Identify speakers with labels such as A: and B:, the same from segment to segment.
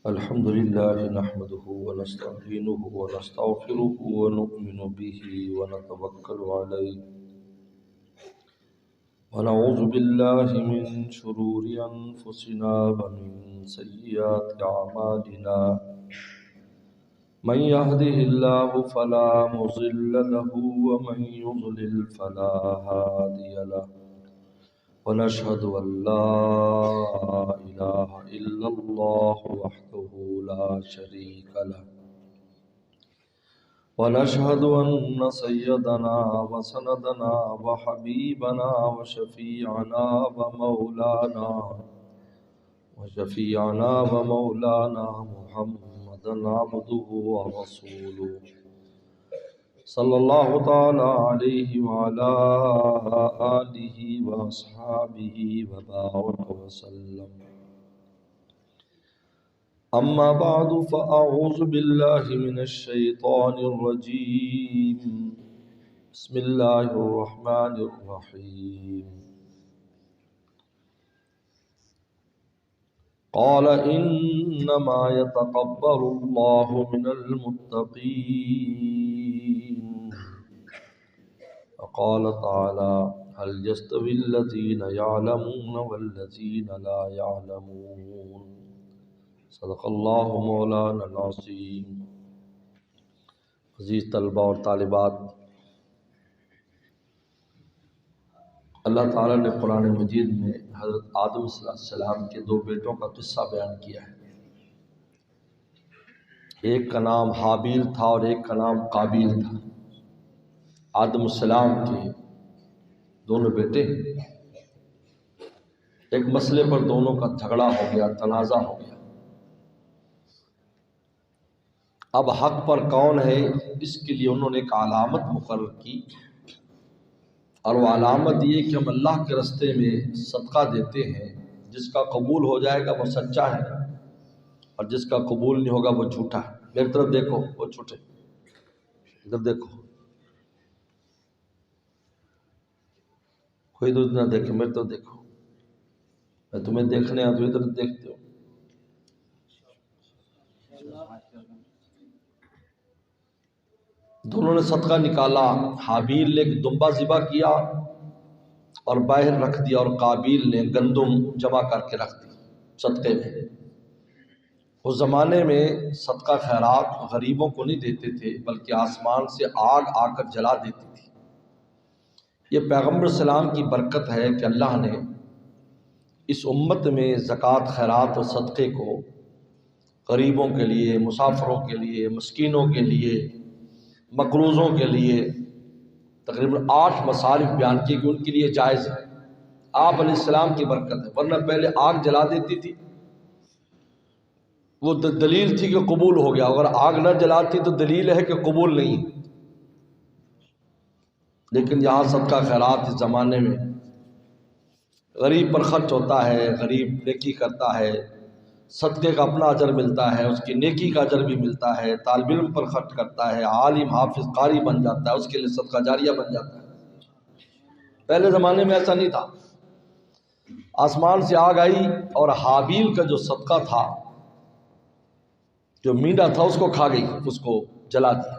A: الحمد لله نحمده ونستعينه ونستغفره ونؤمن به ونتوكل عليه ونعوذ بالله من شرور أنفسنا ومن سيئات أعمالنا من يهده الله فلا مضل له ومن يضلل فلا هادي له ونشهد أن لا إله إلا الله وحده لا شريك له ونشهد أن سيدنا وسندنا وحبيبنا وشفيعنا ومولانا محمدا عبده ورسوله صلى الله تعالى عليه وعلى آله وأصحابه وبارك وسلم. أما بعد فأعوذ بالله من الشيطان الرجيم. بسم الله الرحمن الرحيم. قال إنما يتقبل الله من المتقين. وقال تعالى هل يستوي الذين يعلمون والذين لا يعلمون. صدق اللہ مولانا العظیم. عزیز طلبہ اور طالبات، اللہ تعالیٰ نے قرآن مجید میں حضرت آدم صلی اللہ علیہ وسلم کے دو بیٹوں کا قصہ بیان کیا ہے. ایک کا نام حابیل تھا اور ایک کا نام قابیل تھا. آدم السلام کے دونوں بیٹے، ایک مسئلے پر دونوں کا جھگڑا ہو گیا، تنازع ہو گیا. اب حق پر کون ہے اس کے لیے انہوں نے ایک علامت مقرر کی، اور وہ علامت یہ کہ ہم اللہ کے راستے میں صدقہ دیتے ہیں، جس کا قبول ہو جائے گا وہ سچا ہے اور جس کا قبول نہیں ہوگا وہ جھوٹا ہے. میری طرف دیکھو، وہ چھوٹے ادھر دیکھو، کوئی ادھر نہ دیکھے، میری طرف دیکھو. میں تمہیں دیکھنے آیا تو ادھر دیکھتے ہو. دونوں نے صدقہ نکالا. حابیل نے ایک دمبا ذبح کیا اور باہر رکھ دیا، اور قابیل نے گندم جمع کر کے رکھ دی صدقے میں. اس زمانے میں صدقہ خیرات غریبوں کو نہیں دیتے تھے، بلکہ آسمان سے آگ آ کر جلا دیتی تھی. یہ پیغمبر السلام کی برکت ہے کہ اللہ نے اس امت میں زکوٰۃ خیرات اور صدقے کو غریبوں کے لیے، مسافروں کے لیے، مسکینوں کے لیے، مقروضوں کے لیے تقریباً 8 مصارف بیان کی کہ ان کے لیے جائز ہے. آپ علیہ السلام کی برکت ہے، ورنہ پہلے آگ جلا دیتی تھی. وہ دلیل تھی کہ قبول ہو گیا، اگر آگ نہ جلاتی تو دلیل ہے کہ قبول نہیں. لیکن یہاں صدقہ خیرات اس زمانے میں غریب پر خرچ ہوتا ہے، غریب نیکی کرتا ہے، صدقے کا اپنا اجر ملتا ہے، اس کی نیکی کا اجر بھی ملتا ہے. طالب علم پر خرچ کرتا ہے، عالم حافظ قاری بن جاتا ہے، اس کے لیے صدقہ جاریہ بن جاتا ہے. پہلے زمانے میں ایسا نہیں تھا. آسمان سے آگ آئی اور حابیل کا جو صدقہ تھا، جو مینڈا تھا، اس کو کھا گئی، اس کو جلا دیا.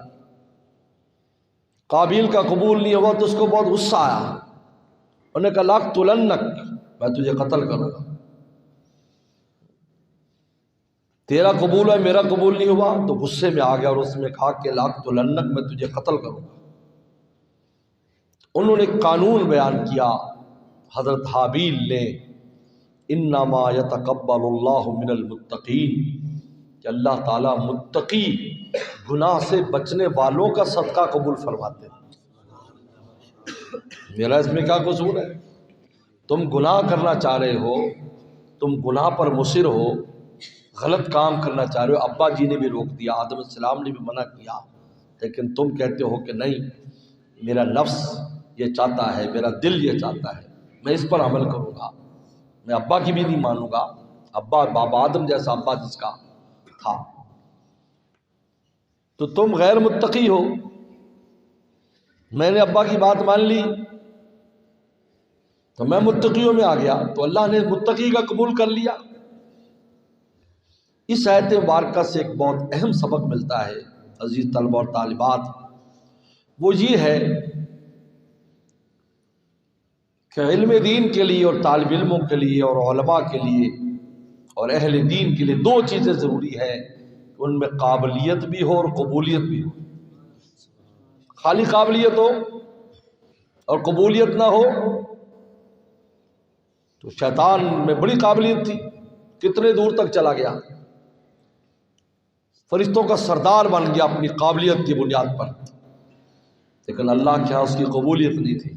A: قابیل کا قبول نہیں ہوا تو اس کو بہت غصہ آیا. انہوں نے کہا لاقتلنک، میں تجھے قتل کروں گا. تیرا قبول ہے، میرا قبول نہیں ہوا، تو غصے میں آ گیا اور اس میں کہا کہ لاقتلنک، میں تجھے قتل کروں گا. انہوں نے ایک قانون بیان کیا حضرت حابیل نے، انما یتقبل اللہ من المتقین، کہ اللہ تعالیٰ متقی، گناہ سے بچنے والوں کا صدقہ قبول فرماتے ہیں. میرا اس میں کیا قصور ہے؟ تم گناہ کرنا چاہ رہے ہو، تم گناہ پر مصر ہو، غلط کام کرنا چاہ رہے ہو. ابا جی نے بھی روک دیا، آدم علیہ السلام نے بھی منع کیا، لیکن تم کہتے ہو کہ نہیں، میرا نفس یہ چاہتا ہے، میرا دل یہ چاہتا ہے، میں اس پر عمل کروں گا، میں ابا کی بھی نہیں مانوں گا. بابا آدم جیسا ابا جس کا تھا. تو تم غیر متقی ہو. میں نے ابا کی بات مان لی تو میں متقیوں میں آ گیا، تو اللہ نے متقی کا قبول کر لیا. اس آیت مبارکہ سے ایک بہت اہم سبق ملتا ہے عزیز طلبہ اور طالبات، وہ یہ ہے کہ علم دین کے لیے اور طالب علموں کے لیے اور علماء کے لیے اور اہل دین کے لیے دو چیزیں ضروری ہیں کہ ان میں قابلیت بھی ہو اور قبولیت بھی ہو۔ خالی قابلیت ہو اور قبولیت نہ ہو تو شیطان میں بڑی قابلیت تھی، کتنے دور تک چلا گیا، فرشتوں کا سردار بن گیا اپنی قابلیت کی بنیاد پر، لیکن اللہ کے ہاں اس کی قبولیت نہیں تھی۔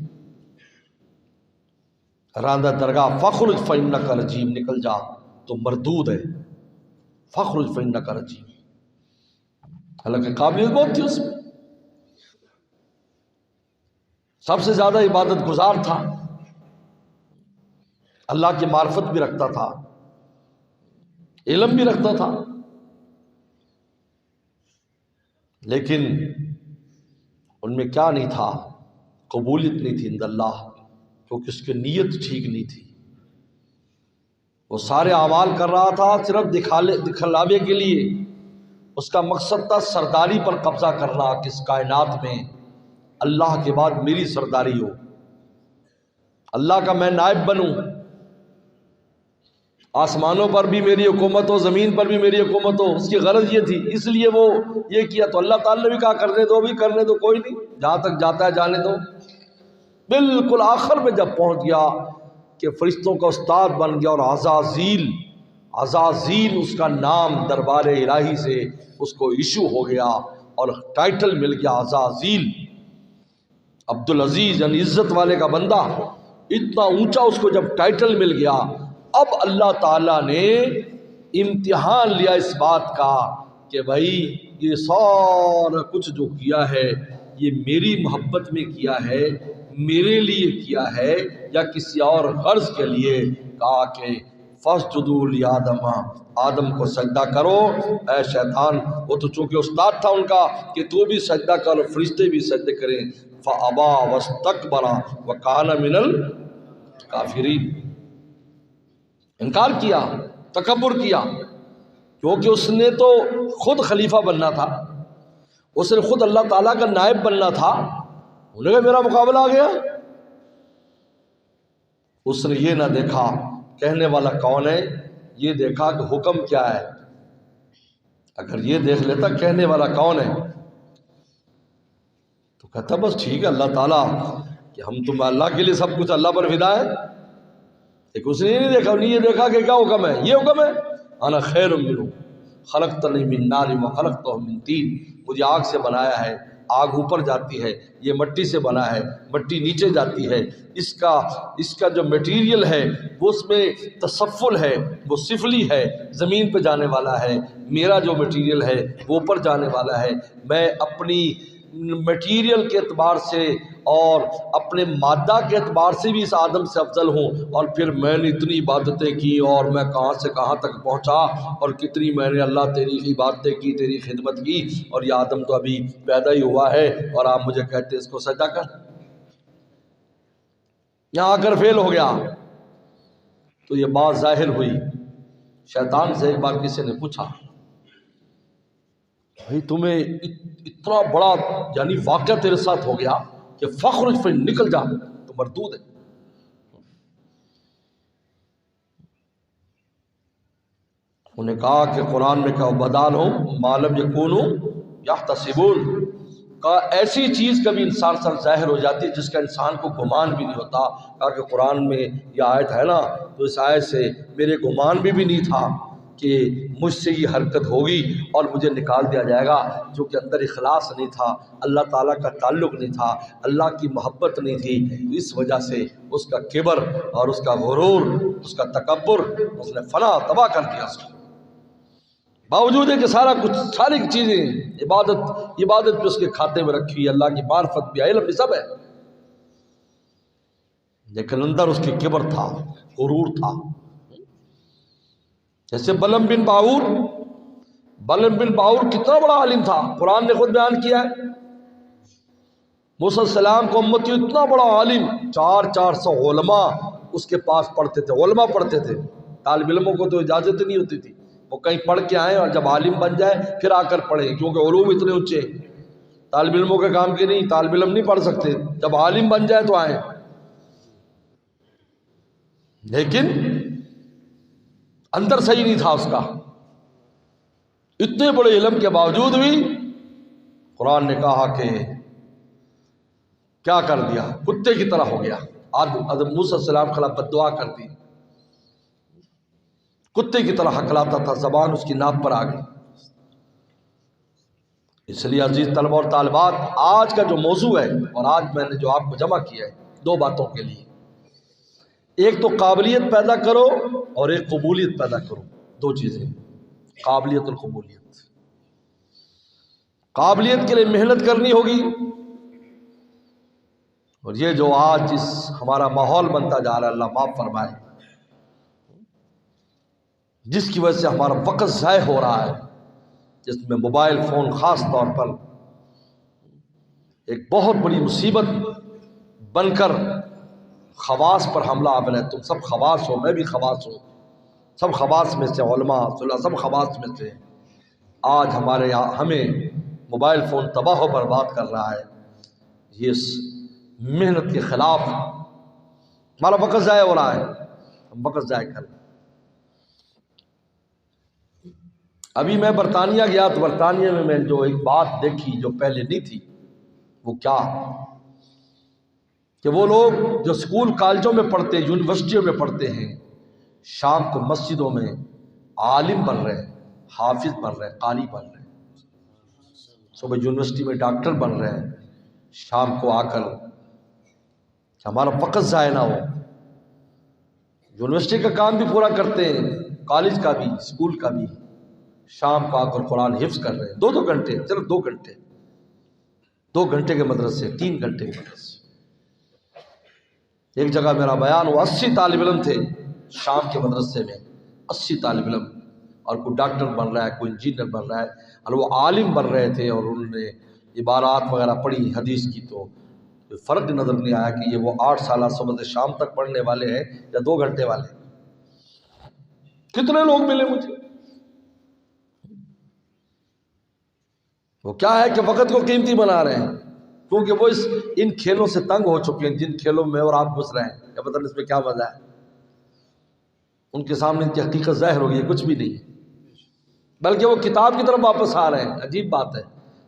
A: راندہ درگاہ فخرج فإنک رجیم، نکل جا تو مردود ہے، فخرج فإنک رجیم، حالانکہ قابلیت بہت تھی اس میں، سب سے زیادہ عبادت گزار تھا، اللہ کی معرفت بھی رکھتا تھا، علم بھی رکھتا تھا، لیکن ان میں کیا نہیں تھا؟ قبولیت نہیں تھی عند اللہ، کیونکہ اس کی نیت ٹھیک نہیں تھی۔ وہ سارے اعمال کر رہا تھا صرف دکھلاوے کے لیے، اس کا مقصد تھا سرداری پر قبضہ کرنا، کہ اس کائنات میں اللہ کے بعد میری سرداری ہو، اللہ کا میں نائب بنوں، آسمانوں پر بھی میری حکومت ہو، زمین پر بھی میری حکومت ہو، اس کی غرض یہ تھی، اس لیے وہ یہ کیا۔ تو اللہ تعالیٰ نے بھی کہا کرنے دو، بھی کرنے دو، کوئی نہیں، جہاں تک جاتا ہے جانے دو۔ بالکل آخر میں جب پہنچ گیا کہ فرشتوں کا استاد بن گیا، اور عزازیل اس کا نام دربار الہی سے اس کو ایشو ہو گیا اور ٹائٹل مل گیا عزازیل، عبدالعزیز، یعنی عزت والے کا بندہ، اتنا اونچا اس کو جب ٹائٹل مل گیا، اب اللہ تعالیٰ نے امتحان لیا اس بات کا کہ بھائی یہ سارا کچھ جو کیا ہے یہ میری محبت میں کیا ہے، میرے لیے کیا ہے، یا کسی اور غرض کے لیے؟ کہا کہ فاسجدوا لآدم، آدم کو سجدہ کرو۔ اے شیطان، وہ تو چونکہ استاد تھا ان کا کہ تو بھی سجدہ کر، فرشتے بھی سجدے کریں، فابا واستکبر وکان من الکافرین، انکار کیا، تکبر کیا، کیونکہ اس نے تو خود خلیفہ بننا تھا، اس نے خود اللہ تعالیٰ کا نائب بننا تھا، انہوں نے میرا مقابلہ آ گیا۔ اس نے یہ نہ دیکھا کہنے والا کون ہے، یہ دیکھا کہ حکم کیا ہے۔ اگر یہ دیکھ لیتا کہنے والا کون ہے تو کہتا بس ٹھیک ہے اللہ تعالیٰ کہ ہم تم اللہ کے لیے سب کچھ اللہ پر فدا ہے، لیکن اس نے یہ نہیں دیکھا، نہیں یہ دیکھا کہ کیا حکم ہے، یہ حکم ہے انا خیر منہ خلقتنی من نار وخلقتہ من طین، مجھے آگ سے بنایا ہے، آگ اوپر جاتی ہے، یہ مٹی سے بنا ہے، مٹی نیچے جاتی ہے، اس کا جو میٹیریل ہے وہ اس میں تصفل ہے، وہ سفلی ہے، زمین پہ جانے والا ہے، میرا جو میٹیریل ہے وہ اوپر جانے والا ہے۔ میں اپنی میٹیریل کے اعتبار سے اور اپنے مادہ کے اعتبار سے بھی اس آدم سے افضل ہوں، اور پھر میں نے اتنی عبادتیں کی اور میں کہاں سے کہاں تک پہنچا، اور کتنی میں نے اللہ تیری عبادتیں کی، تیری خدمت کی، اور یہ آدم تو ابھی پیدا ہی ہوا ہے اور آپ مجھے کہتے ہیں اس کو سجدہ کر۔ یہاں آ کر فیل ہو گیا تو یہ بات ظاہر ہوئی۔ شیطان سے ایک بار کسی نے پوچھا بھائی تمہیں اتنا بڑا یعنی واقعہ تیرے ساتھ ہو گیا کہ فخرج پہ نکل جا تو مردود ہے۔ انہوں نے کہا کہ قرآن میں کہا بدالہم ما لم یکونوا یحتسبون، کہا ایسی چیز کبھی انسان سر ظاہر ہو جاتی ہے جس کا انسان کو گمان بھی نہیں ہوتا۔ کہا کہ قرآن میں یہ آیت ہے نا، تو اس آیت سے میرے گمان بھی نہیں تھا کہ مجھ سے یہ حرکت ہوگی اور مجھے نکال دیا جائے گا، جو کہ اندر اخلاص نہیں تھا، اللہ تعالیٰ کا تعلق نہیں تھا، اللہ کی محبت نہیں تھی، اس وجہ سے اس کا کبر اور اس کا غرور، اس کا تکبر، اس نے فنا تباہ کر دیا اس کو۔ باوجود ہے کہ سارا کچھ، ساری چیزیں عبادت بھی اس کے کھاتے میں رکھی ہے، اللہ کی معرفت بھی، علم بھی سب ہے، لیکن اندر اس کی کبر تھا، غرور تھا۔ جیسے بلعم بن باعور کتنا بڑا عالم تھا، قرآن نے خود بیان کیا ہے، موسیٰ علیہ السلام کو امتی اتنا بڑا عالم، 400 علماء اس کے پاس پڑھتے تھے، علماء پڑھتے تھے، طالب علموں کو تو اجازت نہیں ہوتی تھی وہ کہیں پڑھ کے آئیں اور جب عالم بن جائے پھر آ کر پڑھیں، کیونکہ علوم اتنے اونچے ہیں، طالب علموں کے کام کے نہیں، طالب علم نہیں پڑھ سکتے، جب عالم بن جائے تو آئیں۔ لیکن اندر صحیح نہیں تھا اس کا، اتنے بڑے علم کے باوجود بھی قرآن نے کہا کہ کیا کر دیا، کتے کی طرح ہو گیا۔ حضرت موسیٰ علیہ السلام کے خلاف بد دعا کر دی، کتے کی طرح ہکلاتا تھا، زبان اس کی ناک پر آ گئی۔ اس لیے عزیز طلبہ اور طالبات، آج کا جو موضوع ہے اور آج میں نے جو آپ کو جمع کیا ہے، دو باتوں کے لیے، ایک تو قابلیت پیدا کرو اور ایک قبولیت پیدا کرو، دو چیزیں، قابلیت اور قبولیت۔ قابلیت کے لیے محنت کرنی ہوگی، اور یہ جو آج اس ہمارا ماحول بنتا جا رہا ہے، اللہ معاف فرمائے، جس کی وجہ سے ہمارا وقت ضائع ہو رہا ہے، جس میں موبائل فون خاص طور پر ایک بہت بڑی مصیبت بن کر خواص پر حملہ آور ہے۔ تم سب خواص ہو، میں بھی خواص ہوں، سب خواص میں سے، علماء صلح سب خواص میں سے۔ آج ہمارے یہاں ہمیں موبائل فون تباہ و برباد کر رہا ہے، یہ محنت کے خلاف ہمارا وقت ضائع ہو رہا ہے، ہم وقت ضائع کر رہے ہیں۔ ابھی میں برطانیہ گیا تو برطانیہ میں میں جو ایک بات دیکھی جو پہلے نہیں تھی، وہ کیا کہ وہ لوگ جو اسکول کالجوں میں پڑھتے، یونیورسٹیوں میں پڑھتے ہیں، شام کو مسجدوں میں عالم بن رہے ہیں، حافظ بن رہے ہیں، قاری بن رہے ہیں، صبح یونیورسٹی میں ڈاکٹر بن رہے ہیں، شام کو آ کر کہ ہمارا وقت ضائع نہ ہو، یونیورسٹی کا کام بھی پورا کرتے ہیں، کالج کا بھی، اسکول کا بھی، شام کو آ کر قرآن حفظ کر رہے ہیں، دو گھنٹے، صرف 2 گھنٹے کے مدرسے، 3 گھنٹے کے مدرسے۔ ایک جگہ میرا بیان ہوا، 80 طالب علم تھے شام کے مدرسے میں، 80 طالب علم، اور کوئی ڈاکٹر بن رہا ہے، کوئی انجینئر بن رہا ہے، اور وہ عالم بن رہے تھے، اور انہوں نے عبارات وغیرہ پڑھی حدیث کی، تو فرق نظر نہیں آیا کہ یہ وہ 8 سالہ صبح سے شام تک پڑھنے والے ہیں یا 2 گھنٹے والے۔ کتنے لوگ ملے مجھے، وہ کیا ہے کہ وقت کو قیمتی بنا رہے ہیں، کیونکہ وہ ان کھیلوں سے تنگ ہو چکے ہیں، جن کھیلوں میں اور آپ گھس رہے ہیں، کیا پتہ اس میں کیا مزہ ہے، ان کے سامنے ان کی حقیقت ظاہر ہو گئی ہے، کچھ بھی نہیں، بلکہ وہ کتاب کی طرف واپس آ رہے ہیں۔ عجیب بات ہے،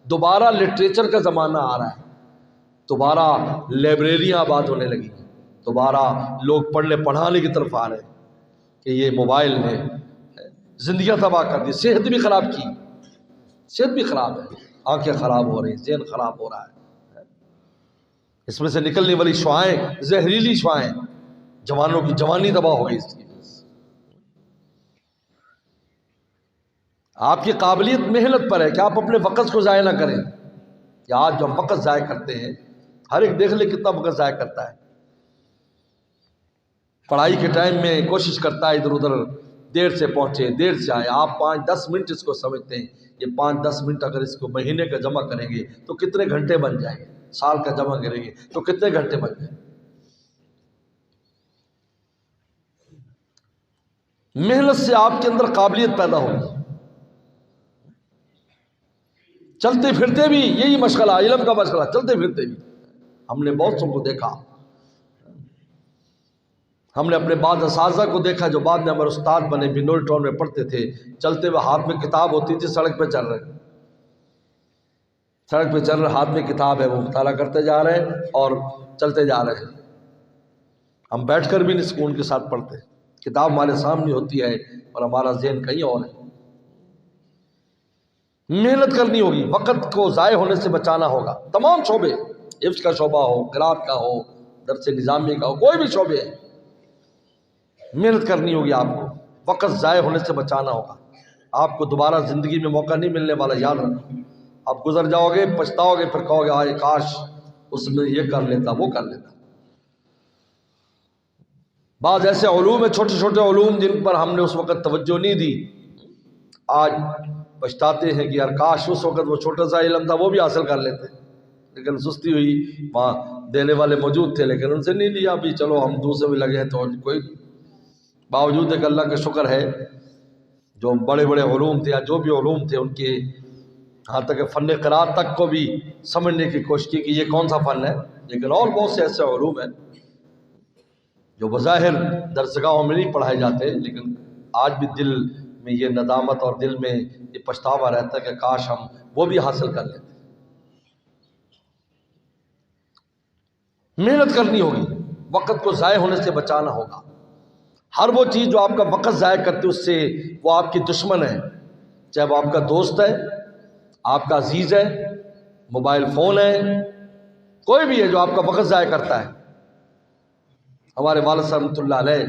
A: دوبارہ لٹریچر کا زمانہ آ رہا ہے، دوبارہ لائبریریاں آباد ہونے لگی، دوبارہ لوگ پڑھنے پڑھانے کی طرف آ رہے ہیں، کہ یہ موبائل نے زندگیاں تباہ کر دی، صحت بھی خراب کی، صحت بھی خراب ہے، آنکھیں خراب ہو رہی ہیں، ذہن خراب ہو رہا ہے، اس میں سے نکلنے والی شعاعیں زہریلی شعاعیں، جوانوں کی جوانی تباہ ہو گئی اس کی وجہ سے۔ آپ کی قابلیت محنت پر ہے کہ آپ اپنے وقت کو ضائع نہ کریں، کہ آج جو ہم وقت ضائع کرتے ہیں، ہر ایک دیکھ لے کتنا وقت ضائع کرتا ہے، پڑھائی کے ٹائم میں کوشش کرتا ہے ادھر ادھر دیر سے پہنچے، دیر سے آئے، آپ 5-10 منٹ اس کو سمجھتے ہیں، یہ 5-10 منٹ اگر اس کو مہینے کا جمع کریں گے تو کتنے گھنٹے بن جائیں گے، سال کا جمع کریں گے تو کتنے گھنٹے بن جائیں گے۔ محنت سے آپ کے اندر قابلیت پیدا ہوگی، چلتے پھرتے بھی یہی مشغلہ، علم کا مشغلہ، چلتے پھرتے بھی ہم نے بہت سو کو دیکھا، ہم نے اپنے بعض اساتذہ کو دیکھا جو بعد میں ہمارے استاد بنے، بنول ٹاؤن میں پڑھتے تھے، چلتے ہوئے ہاتھ میں کتاب ہوتی تھی، سڑک پہ چل رہے، سڑک پہ چل رہے، ہاتھ میں کتاب ہے، وہ مطالعہ کرتے جا رہے ہیں اور چلتے جا رہے ہیں، ہم بیٹھ کر بھی نہیں سکون کے ساتھ پڑھتے، کتاب ہمارے سامنے ہوتی ہے اور ہمارا ذہن کہیں اور ہے۔ محنت کرنی ہوگی، وقت کو ضائع ہونے سے بچانا ہوگا، تمام شعبے، حفظ کا شعبہ ہو، قرات کا ہو، درس نظامی کا ہو، کوئی بھی شعبے ہے، محنت کرنی ہوگی، آپ کو وقت ضائع ہونے سے بچانا ہوگا، آپ کو دوبارہ زندگی میں موقع نہیں ملنے والا، یاد رکھو، آپ گزر جاؤ گے، پچھتاؤ گے، پھر کہو گے آئے کاش اس میں یہ کر لیتا، وہ کر لیتا۔ بعض ایسے علوم ہیں، چھوٹے چھوٹے علوم، جن پر ہم نے اس وقت توجہ نہیں دی، آج پچھتاتے ہیں کہ یار کاش اس وقت وہ چھوٹا سا علم تھا وہ بھی حاصل کر لیتے، لیکن سستی ہوئی، وہاں دینے والے موجود تھے لیکن ان سے نہیں لیا، ابھی چلو ہم دوسرے میں لگے ہیں، تو کوئی باوجود ہے کہ اللہ کا شکر ہے جو بڑے بڑے علوم تھے یا جو بھی علوم تھے ان کے، یہاں تک کہ فن قرات تک کو بھی سمجھنے کی کوشش کی کہ یہ کون سا فن ہے، لیکن اور بہت سے ایسے علوم ہیں جو بظاہر درسگاہوں میں نہیں پڑھائے جاتے، لیکن آج بھی دل میں یہ ندامت اور دل میں یہ پچھتاوا رہتا ہے کہ کاش ہم وہ بھی حاصل کر لیتے۔ محنت کرنی ہوگی، وقت کو ضائع ہونے سے بچانا ہوگا۔ ہر وہ چیز جو آپ کا وقت ضائع کرتی ہے اس سے وہ آپ کی دشمن ہے، چاہے وہ آپ کا دوست ہے، آپ کا عزیز ہے، موبائل فون ہے، کوئی بھی ہے جو آپ کا وقت ضائع کرتا ہے۔ ہمارے والد صاحب رحمۃ اللہ علیہ،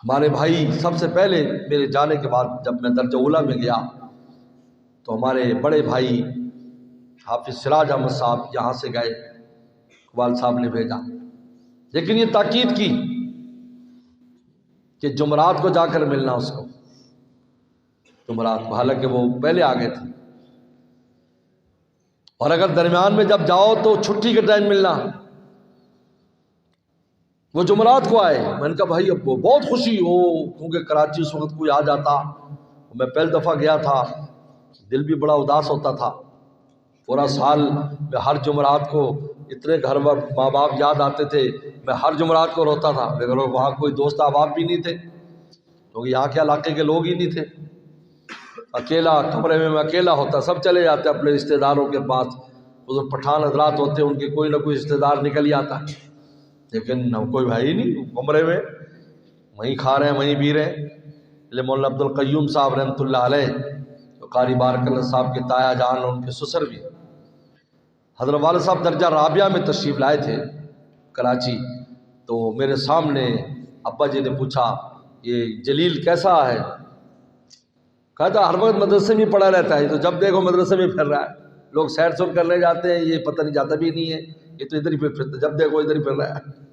A: ہمارے بھائی سب سے پہلے میرے جانے کے بعد جب میں درجہ اولیٰ میں گیا تو ہمارے بڑے بھائی حافظ سراج احمد صاحب یہاں سے گئے، والد صاحب نے بھیجا، لیکن یہ تاکید کی کہ جمعرات کو جا کر ملنا اس کو، جمعرات کو، حالانکہ وہ پہلے آ گئے تھے، اور اگر درمیان میں جب جاؤ تو چھٹی کے ٹائم ملنا۔ وہ جمعرات کو آئے، میں نے کہا بھائی اب بہت خوشی ہو، کیونکہ کراچی اس وقت کوئی آ جاتا، میں پہلی دفعہ گیا تھا، دل بھی بڑا اداس ہوتا تھا، پورا سال میں ہر جمعرات کو اتنے گھر ماں باپ یاد آتے تھے، میں ہر جمعرات کو روتا تھا، لیکن وہاں کوئی دوست احباب بھی نہیں تھے کیونکہ یہاں کے علاقے کے لوگ ہی نہیں تھے۔ اکیلا کمرے میں اکیلا ہوتا، سب چلے جاتے اپنے رشتہ داروں کے پاس، ادھر پٹھان حضرات ہوتے ان کے کوئی نہ کوئی رشتہ دار نکل ہی آتا، لیکن کوئی بھائی نہیں، کمرے میں وہیں کھا رہے ہیں وہیں پی رہے ہیں۔ مولانا عبد القیوم صاحب رحمۃ اللہ علیہ، تو قاری بارک اللہ صاحب کے تایا جان اور ان کے سسر بھی، حضرت والد صاحب درجہ رابعہ میں تشریف لائے تھے کراچی، تو میرے سامنے ابا جی نے پوچھا یہ جلیل کیسا ہے؟ کہا تھا ہر وقت مدرسے میں پڑھا رہتا ہے، تو جب دیکھو مدرسے میں پھر رہا ہے، لوگ سیر سور کرنے جاتے ہیں یہ پتہ نہیں جاتا بھی نہیں ہے، یہ تو ادھر ہی پھرتا، جب دیکھو ادھر ہی پھر رہا ہے۔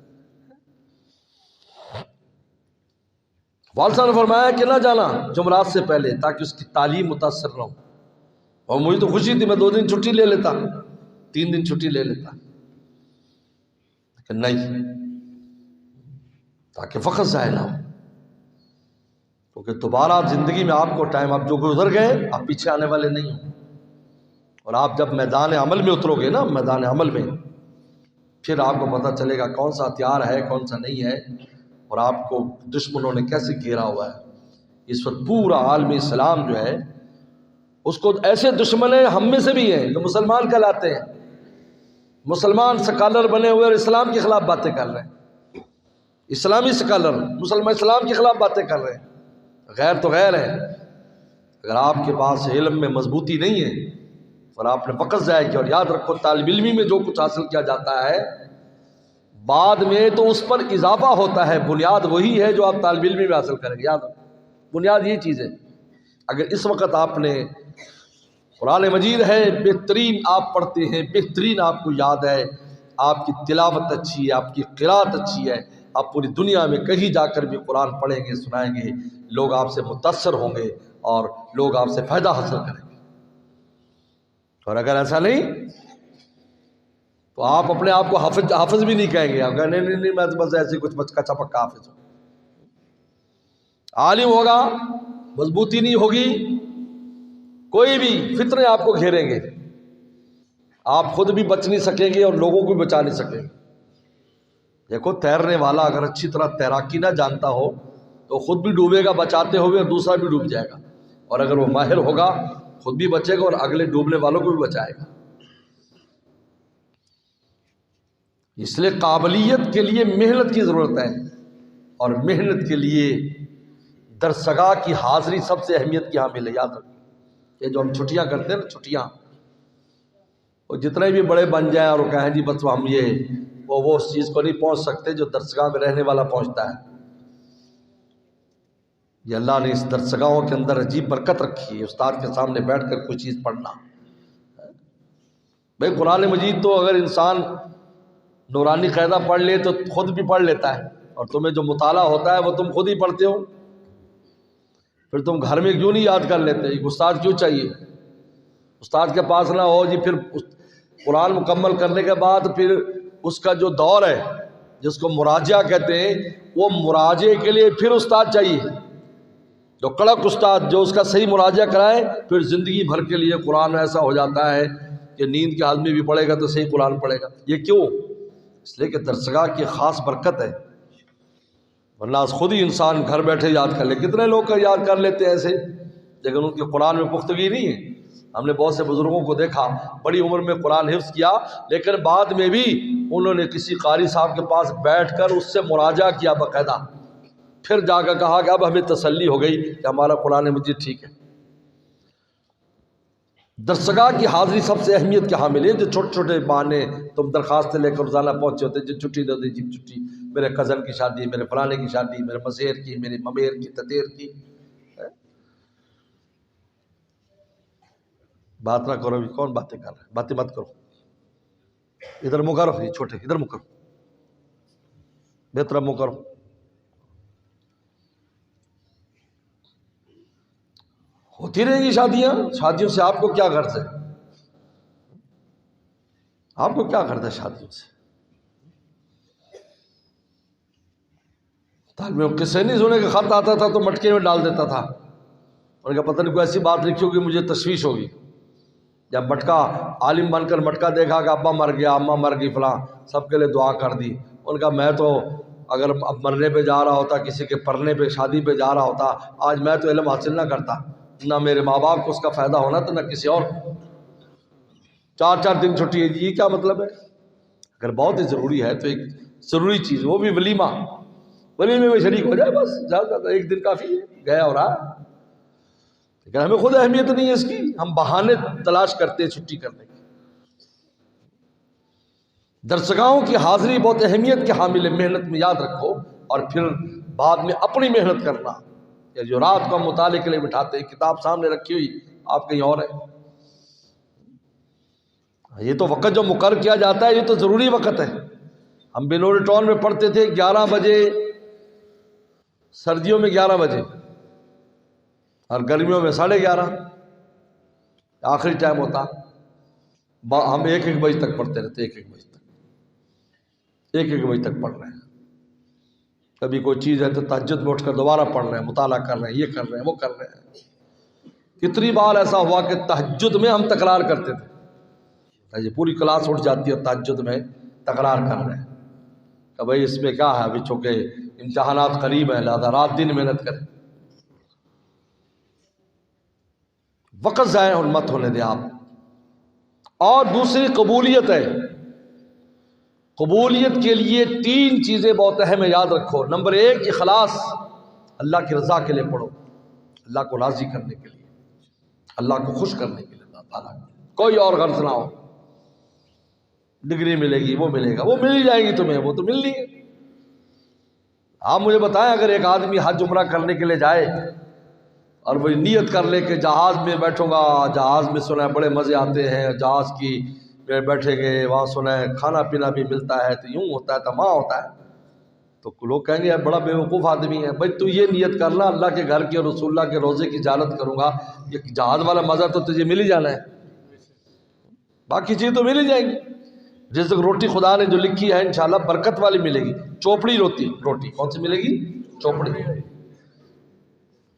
A: والد صاحب نے فرمایا کہ نہ جانا جمعرات سے پہلے تاکہ اس کی تعلیم متاثر نہ ہو، اور مجھے تو خوشی تھی، میں 2 دن چھٹی لے لیتا، 3 دن چھٹی لے لیتا، لیکن نہیں، تاکہ وقت ضائع نہ ہو، کیونکہ دوبارہ زندگی میں آپ کو ٹائم، آپ جو گزر گئے آپ پیچھے آنے والے نہیں ہوں، اور آپ جب میدان عمل میں اترو گے نا، میدان عمل میں پھر آپ کو پتہ چلے گا کون سا ہتھیار ہے کون سا نہیں ہے، اور آپ کو دشمنوں نے کیسے گھیرا ہوا ہے۔ اس وقت پورا عالم اسلام جو ہے اس کو ایسے دشمن ہیں، ہم میں سے بھی ہیں جو مسلمان کہلاتے ہیں، مسلمان سکالر بنے ہوئے اور اسلام کے خلاف باتیں کر رہے ہیں، اسلامی سکالر مسلمان اسلام کے خلاف باتیں کر رہے ہیں، غیر تو غیر ہے۔ اگر آپ کے پاس علم میں مضبوطی نہیں ہے اور آپ نے وقت ضائع کیا، اور یاد رکھو طالب علمی میں جو کچھ حاصل کیا جاتا ہے بعد میں تو اس پر اضافہ ہوتا ہے، بنیاد وہی ہے جو آپ طالب علمی میں حاصل کریں گے، یاد رکھو بنیاد یہ چیز ہے۔ اگر اس وقت آپ نے قرآن مجید ہے بہترین آپ پڑھتے ہیں، بہترین آپ کو یاد ہے، آپ کی تلاوت اچھی ہے، آپ کی قرات اچھی ہے، آپ پوری دنیا میں کہیں جا کر بھی قرآن پڑھیں گے سنائیں گے، لوگ آپ سے متاثر ہوں گے اور لوگ آپ سے فائدہ حاصل کریں گے۔ اور اگر ایسا نہیں تو آپ اپنے آپ کو حافظ بھی نہیں کہیں گے، آپ کہیں نہیں میں تو بس ایسے کچھ کچا پکا حافظ ہوں۔ عالم ہوگا، مضبوطی نہیں ہوگی، کوئی بھی فتنے آپ کو گھیریں گے، آپ خود بھی بچ نہیں سکیں گے اور لوگوں کو بھی بچا نہیں سکیں گے۔ دیکھو تیرنے والا اگر اچھی طرح تیراکی نہ جانتا ہو تو خود بھی ڈوبے گا بچاتے ہوئے اور دوسرا بھی ڈوب جائے گا، اور اگر وہ ماہر ہوگا خود بھی بچے گا اور اگلے ڈوبنے والوں کو بھی بچائے گا۔ اس لیے قابلیت کے لیے محنت کی ضرورت ہے، اور محنت کے لیے درسگاہ کی حاضری سب سے اہمیت کی حامل ہے۔ یاد رکھو یہ جو ہم چھٹیاں کرتے ہیں نا، چھٹیاں، وہ جتنے بھی بڑے بن جائیں اور وہ کہیں جی بس ہم وہ اس چیز کو نہیں پہنچ سکتے جو درسگاہ میں رہنے والا پہنچتا ہے۔ یہ اللہ نے اس درسگاہوں کے اندر عجیب برکت رکھی ہے، استاد کے سامنے بیٹھ کر کوئی چیز پڑھنا۔ بھائی قرآن مجید تو اگر انسان نورانی قاعدہ پڑھ لے تو خود بھی پڑھ لیتا ہے، اور تمہیں جو مطالعہ ہوتا ہے وہ تم خود ہی پڑھتے ہو، پھر تم گھر میں کیوں نہیں یاد کر لیتے؟ ایک استاد کیوں چاہیے؟ استاد کے پاس نہ ہو جی، پھر قرآن مکمل کرنے کے بعد پھر اس کا جو دور ہے جس کو مراجعہ کہتے ہیں، وہ مراجعے کے لیے پھر استاد چاہیے۔ جو کڑک استاد جو اس کا صحیح مراجعہ کرائے، پھر زندگی بھر کے لیے قرآن ایسا ہو جاتا ہے کہ نیند کے حال میں بھی پڑھے گا تو صحیح قرآن پڑھے گا۔ یہ کیوں؟ اس لیے کہ درسگاہ کی خاص برکت ہے، ورنہ خود ہی انسان گھر بیٹھے یاد کر لے۔ کتنے لوگ یاد کر لیتے ہیں ایسے، لیکن ان کے قرآن میں پختگی نہیں ہے۔ ہم نے بہت سے بزرگوں کو دیکھا بڑی عمر میں قرآن حفظ کیا، لیکن بعد میں بھی انہوں نے کسی قاری صاحب کے پاس بیٹھ کر اس سے مراجعہ کیا باقاعدہ، پھر جا کر کہا کہ اب ہمیں تسلی ہو گئی کہ ہمارا قرآن مجید ٹھیک ہے۔ درسگاہ کی حاضری سب سے اہمیت کے حامل ہے۔ جو چھوٹے چھوٹے بہانے تم درخواستیں لے کر روزانہ پہنچے ہوتے، جو چھٹی دے دی چھٹی، میرے کزن کی شادی، میرے فلانے کی شادی، میرے مسیر کی، میری ممیر کی، تتیر کی، بات نہ کرو۔ کون باتیں کر رہے ہیں؟ باتیں مت کرو، ادھر منہ کرو، یہ چھوٹے ادھر منہ کرو، بہتر منہ کرو۔ ہوتی رہیں گی شادیاں، شادیوں سے آپ کو کیا غرض ہے؟ آپ کو کیا غرض ہے شادیوں سے؟ طالب قصے نہیں سنے کہ خط آتا تھا تو مٹکے میں ڈال دیتا تھا، اور کہا پتہ نہیں کوئی ایسی بات لکھی ہوگی مجھے تشویش ہوگی۔ جب مٹکا عالم بن کر مٹکا دیکھا کہ ابا مر گیا، اماں مر گئی، فلاں سب کے لیے دعا کر دی، ان کا میں تو اگر اب مرنے پہ جا رہا ہوتا، کسی کے پرنے پہ شادی پہ جا رہا ہوتا، آج میں تو علم حاصل نہ کرتا، نہ میرے ماں باپ کو اس کا فائدہ ہونا تو نہ کسی اور۔ 4 دن چھٹی ہے جی، یہ کیا مطلب ہے؟ اگر بہت ہی ضروری ہے تو ایک ضروری چیز، وہ بھی ولیمہ، ولیمے میں شریک ہو جائے بس، زیادہ 1 دن کافی ہے، گیا ہو رہا۔ لیکن ہمیں خود اہمیت نہیں ہے اس کی، ہم بہانے تلاش کرتے ہیں چھٹی کرنے کی۔ درسگاہوں کی حاضری بہت اہمیت کے حامل ہے، محنت میں یاد رکھو، اور پھر بعد میں اپنی محنت کرنا۔ یا جو رات کو ہم مطالعے کے لیے بٹھاتے ہیں، کتاب سامنے رکھی ہوئی، آپ کہیں اور ہے۔ یہ تو وقت جو مقرر کیا جاتا ہے یہ تو ضروری وقت ہے۔ ہم بنور ٹاؤن میں پڑھتے تھے 11 بجے، سردیوں میں 11 بجے اور گرمیوں میں 11:30 آخری ٹائم ہوتا۔ ہم 1 بجے تک پڑھتے رہتے، 1 بجے تک، 1 بجے تک پڑھ رہے ہیں۔ کبھی کوئی چیز ہے تو تہجد میں اٹھ کر دوبارہ پڑھ رہے ہیں، مطالعہ کر رہے ہیں، یہ کر رہے ہیں، وہ کر رہے ہیں۔ کتنی بار ایسا ہوا کہ تہجد میں ہم تکرار کرتے تھے، پوری کلاس اٹھ جاتی ہے تہجد میں تکرار کر رہے ہیں کہ بھائی اس میں کیا ہے، ابھی چونکہ امتحانات قریب ہیں لہذا رات دن محنت کریں۔ وقت ضائع مت ہونے دیں آپ۔ اور دوسری قبولیت ہے، قبولیت کے لیے 3 چیزیں بہت اہم ہے، یاد رکھو۔ نمبر 1 اخلاص، اللہ کی رضا کے لیے پڑھو، اللہ کو راضی کرنے کے لیے، اللہ کو خوش کرنے کے لیے، اللہ تعالیٰ کوئی اور غرض نہ ہو۔ ڈگری ملے گی، وہ ملے گا، وہ مل ہی جائے گی تمہیں، وہ تو ملنی ہے۔ آپ مجھے بتائیں اگر ایک آدمی حج عمرہ کرنے کے لیے جائے اور وہ نیت کر لے کہ جہاز میں بیٹھوں گا، جہاز میں سنا ہے بڑے مزے آتے ہیں، جہاز کی بیٹھیں گے وہاں سنا ہے کھانا پینا بھی ملتا ہے، تو یوں ہوتا ہے تو وہاں ہوتا ہے، تو لوگ کہیں گے یار بڑا بیوقوف آدمی ہے۔ بھائی تو یہ نیت کرنا اللہ کے گھر کے اور رسول اللہ کے روزے کی زیارت کروں گا، یہ جہاز والا مزہ تو تجھے مل ہی جانا ہے، باقی چیز تو مل ہی جائیں گی۔ رزق روٹی خدا نے جو لکھی ہے انشاءاللہ برکت والی ملے گی، چوپڑی روٹی کون سی ملے گی؟ چوپڑی۔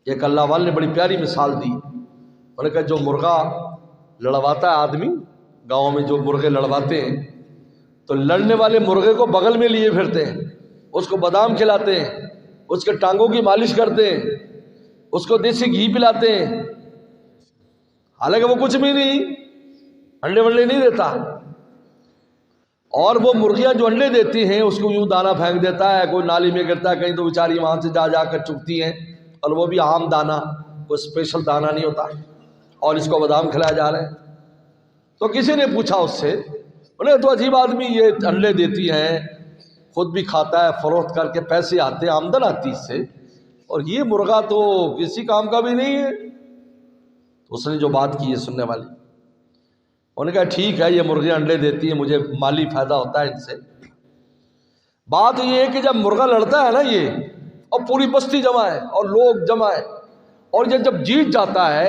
A: ایک اللہ والے نے بڑی پیاری مثال دی، انہوں نے کہا جو مرغا لڑواتا ہے آدمی، گاؤں میں جو مرغے لڑواتے ہیں تو لڑنے والے مرغے کو بغل میں لیے پھرتے ہیں، اس کو بادام کھلاتے ہیں، اس کے ٹانگوں کی مالش کرتے ہیں، اس کو دیسی گھی پلاتے ہیں، حالانکہ وہ کچھ بھی نہیں، انڈے ونڈے نہیں دیتا، اور وہ مرغیاں جو انڈے دیتی ہیں اس کو یوں دانہ پھینک دیتا ہے، کوئی نالی میں گرتا ہے کہیں تو بیچاری وہاں سے جا کر چگتی ہیں، اور وہ بھی عام دانہ، کوئی اسپیشل دانہ نہیں ہوتا، اور اس کو بادام کھلایا جا رہے ہیں۔ تو کسی نے پوچھا اس سے، انہیں تو عجیب آدمی، یہ انڈے دیتی ہیں، خود بھی کھاتا ہے، فروخت کر کے پیسے آتے ہیں، آمدن آتی اس سے، اور یہ مرغا تو کسی کام کا بھی نہیں ہے۔ تو اس نے جو بات کی ہے سننے والی، انہوں نے کہا ٹھیک ہے یہ مرغیاں انڈے دیتی ہیں، مجھے مالی فائدہ ہوتا ہے ان سے، بات یہ ہے کہ جب مرغا لڑتا ہے نا یہ، اور پوری بستی جمع ہے اور لوگ جمع ہے، اور یہ جب جیت جاتا ہے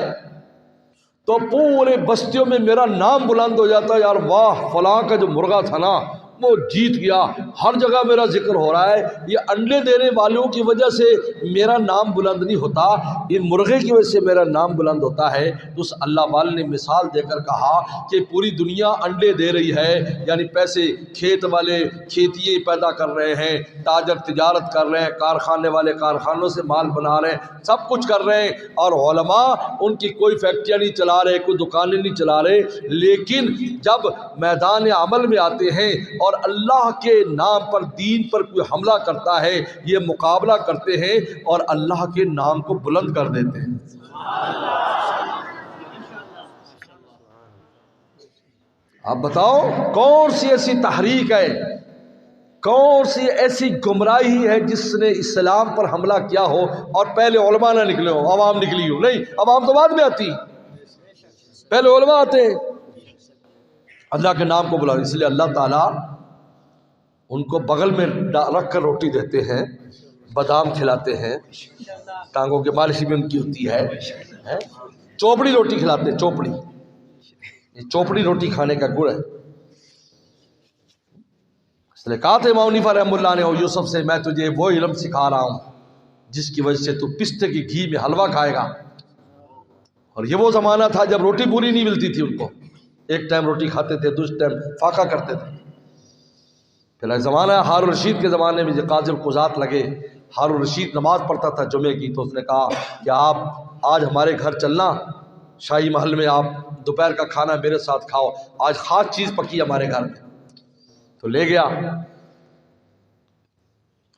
A: تو پورے بستیوں میں میرا نام بلند ہو جاتا ہے، یار واہ فلاں کا جو مرغا تھا نا وہ جیت گیا، ہر جگہ میرا ذکر ہو رہا ہے۔ یہ انڈے دینے والوں کی وجہ سے میرا نام بلند نہیں ہوتا، یہ مرغے کی وجہ سے میرا نام بلند ہوتا ہے۔ تو اس اللہ والے نے مثال دے کر کہا کہ پوری دنیا انڈے دے رہی ہے، یعنی پیسے، کھیت والے کھیتیے پیدا کر رہے ہیں، تاجر تجارت کر رہے ہیں، کارخانے والے کارخانوں سے مال بنا رہے ہیں، سب کچھ کر رہے ہیں، اور علماء ان کی کوئی فیکٹریاں نہیں چلا رہے، کوئی دکانیں نہیں چلا رہے، لیکن جب میدان عمل میں آتے ہیں اور اللہ کے نام پر، دین پر کوئی حملہ کرتا ہے، یہ مقابلہ کرتے ہیں اور اللہ کے نام کو بلند کر دیتے ہیں۔ آپ بتاؤ کون سی ایسی تحریک ہے، کون سی ایسی گمراہی ہے جس نے اسلام پر حملہ کیا ہو اور پہلے علماء نہ نکلے ہو، عوام نکلی ہو؟ نہیں، عوام تو بعد میں آتی، پہلے علماء آتے ہیں، اللہ کے نام کو بلا۔ اس لیے اللہ تعالیٰ ان کو بغل میں رکھ کر روٹی دیتے ہیں، بادام کھلاتے ہیں، ٹانگوں کے مالش بھی ان کی ہوتی ہے، چوپڑی روٹی کھلاتے ہیں، چوپڑی، یہ چوپڑی روٹی کھانے کا گڑ ہے۔ اس لیے کہا تھا امام حنیفہ رحمہ اللہ نے یوسف سے، میں تجھے وہ علم سکھا رہا ہوں جس کی وجہ سے تو پستے کی گھی میں حلوہ کھائے گا۔ اور یہ وہ زمانہ تھا جب روٹی پوری نہیں ملتی تھی ان کو، ایک ٹائم روٹی کھاتے تھے، دوسرے ٹائم فاقہ کرتے تھے۔ پھر ایک زمانہ ہارون رشید کے زمانے میں جو قاضی القضات لگے، ہارون رشید نماز پڑھتا تھا جمعے کی، تو اس نے کہا کہ آپ آج ہمارے گھر چلنا، شاہی محل میں آپ دوپہر کا کھانا میرے ساتھ کھاؤ، آج خاص چیز پکی ہمارے گھر میں۔ تو لے گیا،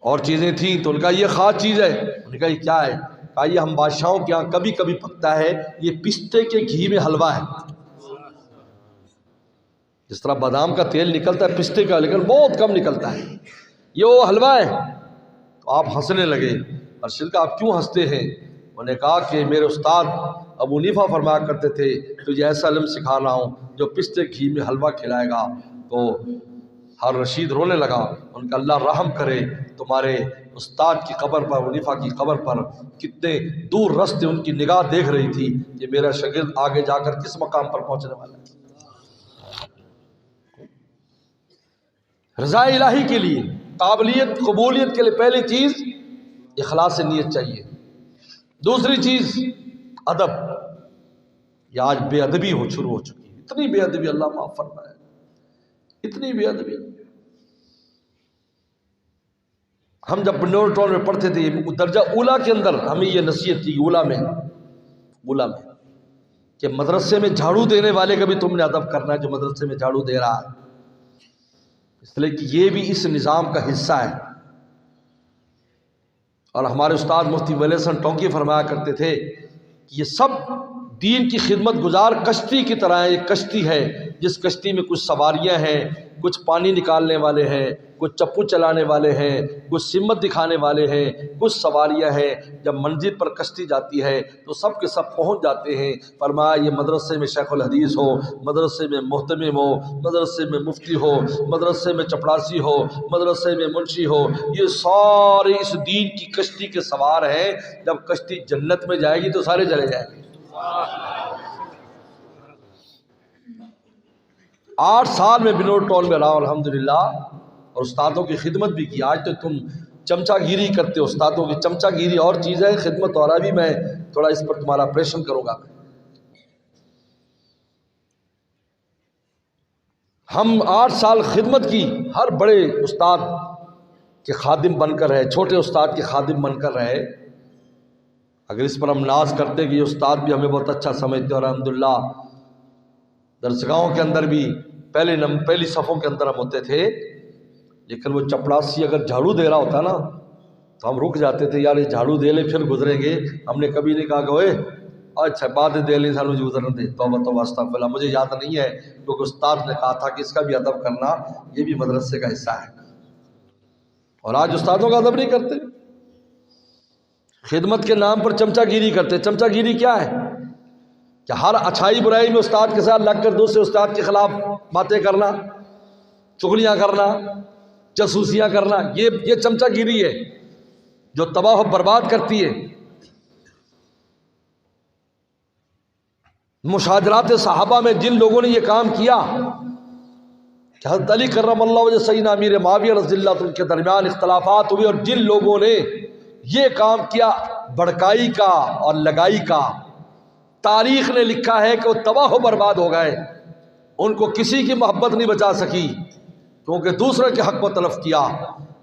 A: اور چیزیں تھیں تو ان کا یہ خاص چیز ہے، ان نے کہا یہ کیا ہے؟ کہا یہ ہم بادشاہوں کے یہاں کبھی کبھی پکتا ہے، یہ پستے کے گھی میں حلوہ ہے۔ جس طرح بادام کا تیل نکلتا ہے پستے کا، لیکن بہت کم نکلتا ہے، یہ وہ حلوہ ہے۔ تو آپ ہنسنے لگے، ارشد کا آپ کیوں ہنستے ہیں؟ انہوں نے کہا کہ میرے استاد ابو حنیفہ فرمایا کرتے تھے تجھے ایسا علم سکھا رہا ہوں جو پستے گھی میں حلوہ کھلائے گا۔ تو ہارون رشید رونے لگا، ان کا اللہ رحم کرے، تمہارے استاد کی قبر پر، ابو حنیفہ کی قبر پر کتنے دور رستے ان کی نگاہ دیکھ رہی تھی کہ میرا شاگرد آگے جا کر کس مقام پر پہنچنے والا ہے۔ رضا الہی کے لیے، قابلیت قبولیت کے لیے پہلی چیز اخلاص نیت چاہیے، دوسری چیز ادب۔ یہ آج بے ادبی شروع ہو چکی ہے، اتنی بے ادبی، اللہ معاف فرمائے، اتنی بے ادبی۔ ہم جب بنور ٹول میں پڑھتے تھے، درجہ اولا کے اندر ہمیں یہ نصیحت تھی، اولا میں کہ مدرسے میں جھاڑو دینے والے کا بھی تم نے ادب کرنا ہے، جو مدرسے میں جھاڑو دے رہا ہے، اس لیے کہ یہ بھی اس نظام کا حصہ ہے۔ اور ہمارے استاد مفتی ولی حسن ٹونکی فرمایا کرتے تھے کہ یہ سب دین کی خدمت گزار کشتی کی طرح ہے، ایک کشتی ہے جس کشتی میں کچھ سواریاں ہیں، کچھ پانی نکالنے والے ہیں، کچھ چپو چلانے والے ہیں، کچھ سمت دکھانے والے ہیں، کچھ سواریاں ہیں۔ جب منزل پر کشتی جاتی ہے تو سب کے سب پہنچ جاتے ہیں۔ فرمایا یہ مدرسے میں شیخ الحدیث ہو، مدرسے میں محتمم ہو، مدرسے میں مفتی ہو، مدرسے میں چپڑاسی ہو، مدرسے میں منشی ہو، یہ سارے اس دین کی کشتی کے سوار ہیں۔ جب کشتی جنت میں جائے گی تو سارے چلے جائیں گے۔ 8 سال میں بنور ٹول میں رہا الحمدللہ، اور استادوں کی خدمت بھی کی۔ آج تو تم چمچا گیری کرتے ہو، استادوں کی چمچا گیری اور چیز ہے، خدمت اور ابھی میں تھوڑا اس پر تمہارا پریشن کروں گا۔ ہم 8 سال خدمت کی، ہر بڑے استاد کے خادم بن کر رہے، چھوٹے استاد کے خادم بن کر رہے۔ اگر اس پر ہم ناز کرتے کہ یہ استاد بھی ہمیں بہت اچھا سمجھتے، اور الحمدللہ درسگاہوں کے اندر بھی پہلی صفوں کے اندر ہم ہوتے تھے، لیکن وہ چپڑاسی اگر جھاڑو دے رہا ہوتا نا تو ہم رک جاتے تھے، یار یہ جھاڑو دے لے پھر گزریں گے۔ ہم نے کبھی نہیں کہا کہ اوئے اچھا بعد دے لیں سانو گزرنے دے، توبہ توبہ استغفر اللہ۔ مجھے یاد نہیں ہے کیونکہ استاد نے کہا تھا کہ اس کا بھی ادب کرنا، یہ بھی مدرسے کا حصہ ہے۔ اور آج استادوں کا ادب نہیں کرتے، خدمت کے نام پر چمچا گیری کرتے۔ چمچا گیری کیا ہے؟ کہ ہر اچھائی برائی میں استاد کے ساتھ لگ کر دوسرے استاد کے خلاف باتیں کرنا، چغلیاں کرنا، جاسوسیاں کرنا، یہ چمچا گیری ہے جو تباہ و برباد کرتی ہے۔ مشاجرات صحابہ میں جن لوگوں نے یہ کام کیا، کہ حضرت علی کرم اللہ وجہ سیدنا امیر معاویہ رضی اللہ عنہ کے درمیان اختلافات ہوئے، اور جن لوگوں نے یہ کام کیا بڑکائی کا اور لگائی کا، تاریخ نے لکھا ہے کہ وہ تباہ و برباد ہو گئے، ان کو کسی کی محبت نہیں بچا سکی کیونکہ دوسرے کے حق کو تلف کیا۔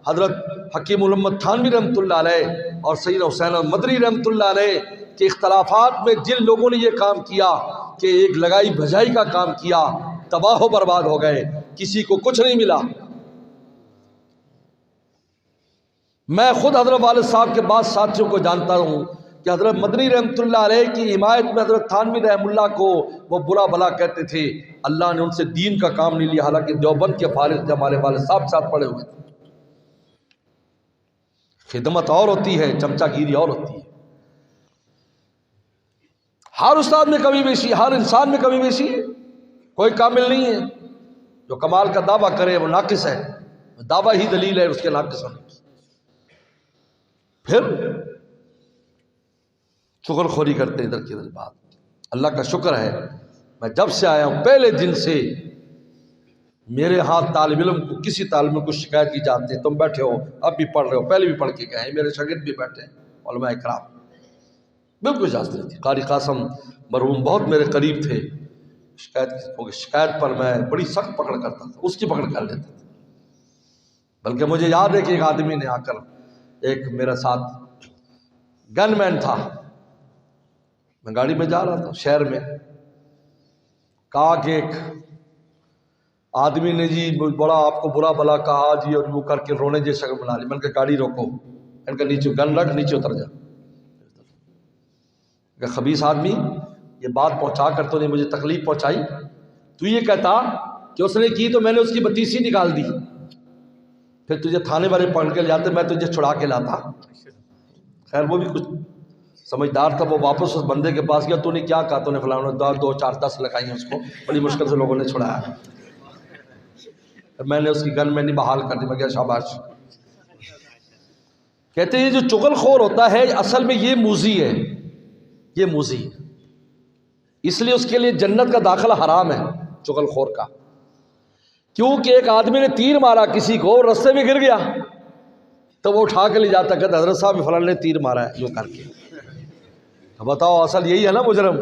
A: حضرت حکیم محمد تھانوی رحمۃ اللہ علیہ اور سیدنا حسین مدنی رحمۃ اللہ علیہ کے اختلافات میں جن لوگوں نے یہ کام کیا کہ ایک لگائی بھجائی کا کام کیا، تباہ و برباد ہو گئے، کسی کو کچھ نہیں ملا۔ میں خود حضرت والد صاحب کے بعض ساتھیوں کو جانتا ہوں کہ حضرت مدنی رحمۃ اللہ علیہ کی حمایت میں حضرت تھانوی رحم اللہ کو وہ برا بھلا کہتے تھے، اللہ نے ان سے دین کا کام نہیں لیا، حالانکہ دیوبند کے فارغ ہمارے والد صاحب ساتھ پڑے ہوئے تھے۔ خدمت اور ہوتی ہے، چمچا گیری اور ہوتی ہے۔ ہر استاد میں کمی بیشی، ہر انسان میں کمی بیشی ہے، کوئی کامل نہیں ہے۔ جو کمال کا دعویٰ کرے وہ ناقص ہے، دعویٰ ہی دلیل ہے اس کے ناقص ہونے کی۔ پھر چغل خوری کرتے ادھر کی ادھر بات۔ اللہ کا شکر ہے میں جب سے آیا ہوں پہلے دن سے میرے ہاتھ طالب علم کو کسی طالب علم کو شکایت کی جاتی ہے، تم بیٹھے ہو اب بھی پڑھ رہے ہو، پہلے بھی پڑھ کے گئے، میرے شاگرد بھی بیٹھے ہیں علماء کرام، بالکل اجازت نہیں تھی۔ قاری قاسم مرحوم بہت میرے قریب تھے، شکایت پر میں بڑی سخت پکڑ کرتا تھا، اس کی پکڑ کر لیتا تھا۔ بلکہ مجھے یاد ہے کہ ایک آدمی نے آ کر، ایک میرا ساتھ گن مین تھا، میں گاڑی میں جا رہا تھا شہر میں، کہا کہ ایک آدمی نے جی بڑا آپ کو برا بلا کہا جی، اور وہ کر کے رونے جیسا بنا لی۔ میں نے کہا گاڑی روکو، ان کا نیچے گن رکھ، نیچے اتر جا۔ کہ خبیث آدمی یہ بات پہنچا کر تو نے مجھے تکلیف پہنچائی، تو یہ کہتا کہ اس نے کی تو میں نے اس کی بتیسی نکال دی، پھر تجھے تھانے والے پکڑ کے جاتے، میں تجھے چھڑا کے لاتا۔ خیر وہ بھی کچھ سمجھدار تھا، وہ واپس اس بندے کے پاس گیا، تو نے کیا کہا؟ تو نے فلاں 2 4 10 لگائی ہیں اس کو، بڑی مشکل سے لوگوں نے چھڑایا۔ میں نے اس کی گن میں نہیں بحال کر دی، میں کہا شاباش۔ کہتے ہیں یہ جو چغل خور ہوتا ہے اصل میں یہ موذی ہے، یہ موذی ہے، اس لیے اس کے لیے جنت کا داخلہ حرام ہے چغل خور کا۔ کیونکہ ایک آدمی نے تیر مارا کسی کو، رستے میں گر گیا تو وہ اٹھا کے لے جاتا، کہتا حضرت صاحب فلاں نے تیر مارا ہے، یوں کر کے۔ بتاؤ اصل یہی ہے نا مجرم؟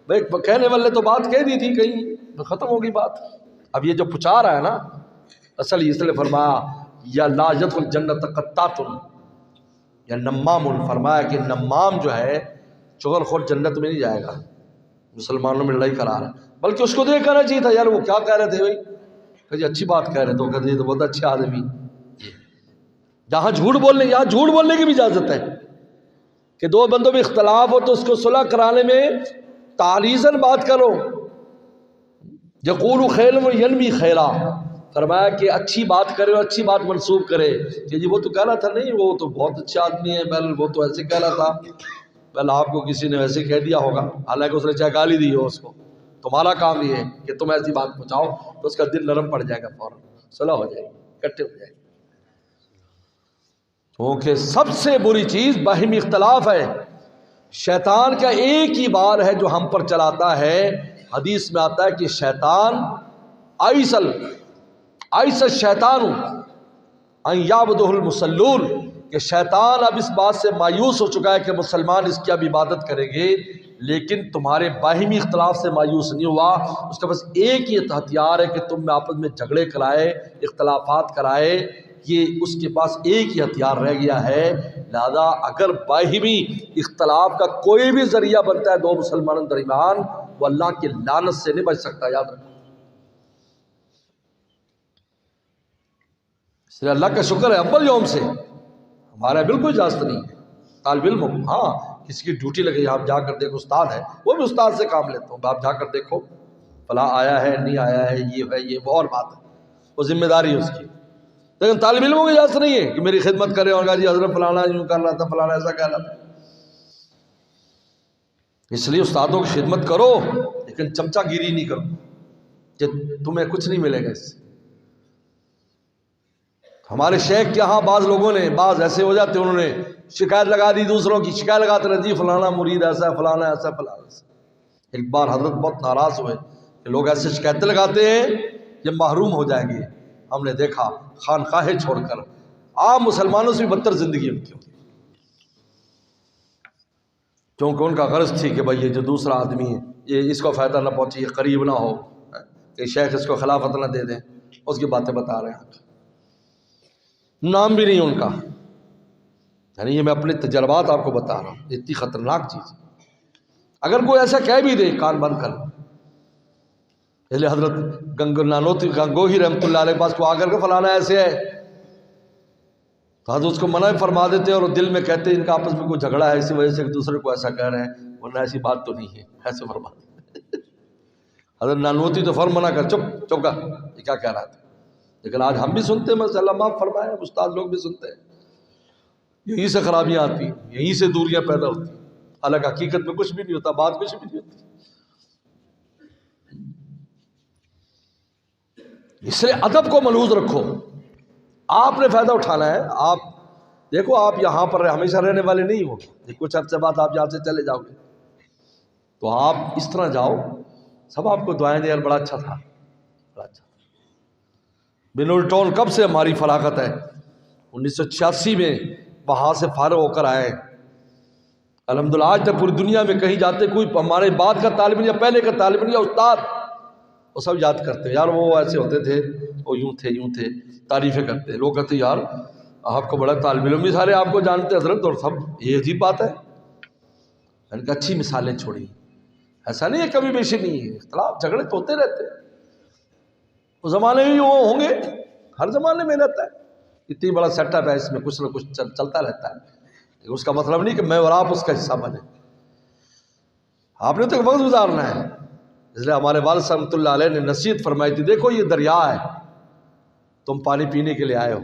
A: بھائی کہنے والے تو بات کہہ دی تھی کہیں تو ختم ہوگی بات۔ اب یہ جو پچا رہا ہے نا، اصل اس لیے فرمایا یا لا يدخل الجنت قطات، یا نمام، فرمایا کہ نمام جو ہے چغل خور جنت میں نہیں جائے گا، مسلمانوں میں لڑائی کرا رہا ہے۔ بلکہ اس کو تو یہ کہنا چاہیے تھا، یار وہ کیا کہہ رہے تھے بھائی، کہ جی اچھی بات کہہ رہے تھے، کہتے تو بہت اچھے آدمی۔ جہاں جھوٹ بولنے، یہاں جھوٹ بولنے کی بھی اجازت ہے کہ 2 بندوں میں اختلاف ہو تو اس کو صلح کرانے میں تعریضاً بات کرو۔ یقول خیر ینمی خیرا، فرمایا کہ اچھی بات کرے اور اچھی بات منسوب کرے کہ جی وہ تو کہہ رہا تھا، نہیں وہ تو بہت اچھا آدمی ہے، بل وہ تو ایسے کہہ رہا تھا، بل آپ کو کسی نے ویسے کہہ دیا ہوگا، حالانکہ اس نے چاہے گالی دی ہو اس کو۔ تمہارا کام یہ ہے کہ تم ایسی بات پہنچاؤ تو اس کا دل نرم پڑ جائے گا، فوراً صلح ہو جائے گی، اکٹھے ہو جائے گی۔ کیونکہ سب سے بری چیز باہمی اختلاف ہے۔ شیطان کا ایک ہی بار ہے جو ہم پر چلاتا ہے، حدیث میں آتا ہے کہ شیطان ایسا شیطان ان یعبدہ المصلون، کہ شیطان اب اس بات سے مایوس ہو چکا ہے کہ مسلمان اس کی اب عبادت کریں گے، لیکن تمہارے باہمی اختلاف سے مایوس نہیں ہوا، اس کا بس ایک ہی ہتھیار ہے کہ تم میں آپس میں جھگڑے کرائے، اختلافات کرائے، یہ اس کے پاس ایک ہی ہتھیار رہ گیا ہے۔ لہذا اگر باہمی اختلاف کا کوئی بھی ذریعہ بنتا ہے 2 مسلمانوں کے درمیان، وہ اللہ کی لعنت سے نہیں بچ سکتا، یاد رکھو۔ اس لیے اللہ کا شکر ہے اول یوم سے ہمارا بالکل اجازت نہیں ہے طالب علم، ہاں کسی کی ڈیوٹی لگے آپ جا کر دیکھو، استاد ہے وہ بھی استاد سے کام لیتا ہوں، آپ جا کر دیکھو فلاں آیا ہے نہیں آیا ہے، یہ ہے یہ وہ، اور بات ہے، وہ ذمہ داری ہے اس کی۔ لیکن طالب علموں کی اجازت نہیں ہے کہ میری خدمت کرے اور کہا جی حضرت فلانا یوں کر رہا تھا، فلانا ایسا کہہ رہا تھا۔ اس لیے استادوں کی خدمت کرو لیکن چمچا گیری نہیں کرو کہ تمہیں کچھ نہیں ملے گا اس سے۔ ہمارے شیخ کے ہاں بعض لوگوں نے، بعض ایسے ہو جاتے انہوں نے شکایت لگا دی، دوسروں کی شکایت لگاتے رہے، جی فلانا مرید ایسا ہے، فلانا ایسا، فلانا ایسا۔ ایک بار حضرت بہت ناراض ہوئے کہ لوگ ایسے شکایتیں لگاتے ہیں یہ محروم ہو جائیں گے. ہم نے دیکھا خانقاہیں چھوڑ کر عام مسلمانوں سے بھی بدتر زندگی ان کی ہوتی، کیونکہ ان کا غرض تھی کہ بھائی یہ جو دوسرا آدمی ہے یہ اس کو فائدہ نہ پہنچے، یہ قریب نہ ہو کہ شیخ اس کو خلافت نہ دے دیں، اس کی باتیں بتا رہے ہیں. نام بھی نہیں ان کا، یعنی یہ میں اپنے تجربات آپ کو بتا رہا ہوں، اتنی خطرناک چیز ہے. اگر کوئی ایسا کہہ بھی دے کان بند کر. اس لیے حضرت نانوتوی گنگوہی رحمۃ اللہ علیہ کے پاس کو آ کر کے فلانا ایسے ہے تو حضرت اس کو منع فرما دیتے اور دل میں کہتے ان کا آپس میں کوئی جھگڑا ہے اسی وجہ سے ایک دوسرے کو ایسا کہہ رہے ہیں، ورنہ ایسی بات تو نہیں ہے، ایسے فرما دیتے. حضرت نانوتوی تو فر منع کر، چپ چپ کر، یہ کیا کہہ رہا تھا. لیکن آج ہم بھی سنتے ہیں، اللہ معاف فرمائے، استاد لوگ بھی سنتے ہیں. یہیں سے خرابیاں آتی ہیں، یہیں سے دوریاں پیدا ہوتی ہیں. حالانکہ حقیقت میں کچھ بھی نہیں ہوتا، بات کچھ بھی نہیں ہوتی. اس لیے ادب کو ملحوظ رکھو. آپ نے فائدہ اٹھانا ہے. آپ دیکھو آپ یہاں پر ہمیشہ رہنے والے نہیں ہو، کچھ عرصے بعد آپ یہاں سے چلے جاؤ گے، تو آپ اس طرح جاؤ سب آپ کو دعائیں دیں، یار بڑا اچھا تھا، بڑا اچھا. بنول ٹاؤن کب سے ہماری فلاحت ہے؟ 1986 میں وہاں سے فارغ ہو کر آئے. الحمدللہ آج تک پوری دنیا میں کہیں جاتے کوئی ہمارے بعد کا طالب علم یا پہلے کا طالب علم یا استاد وہ سب یاد کرتے ہیں، یار وہ ایسے ہوتے تھے، وہ یوں تھے، تعریفیں کرتے ہیں. لوگ کہتے ہیں یار آپ کو بڑا طالب علم بھی سارے آپ کو جانتے حضرت، اور سب یہ عجیب بات ہے. ان کا اچھی مثالیں چھوڑی. ایسا نہیں ہے کمی بیشی نہیں ہے، اختلاف جھگڑے تو ہوتے رہتے ہیں، اس زمانے میں وہ ہوں گے، ہر زمانے میں رہتا ہے. اتنی بڑا سیٹ اپ ہے، اس میں کچھ نہ کچھ چلتا رہتا ہے. اس کا مطلب نہیں کہ میں اور آپ اس کا حصہ بنے. آپ نے تو وقت گزارنا ہے. اس لیے ہمارے والد صاحب رحمۃ اللہ علیہ نے نصیحت فرمائی تھی، دیکھو یہ دریا ہے، تم پانی پینے کے لیے آئے ہو،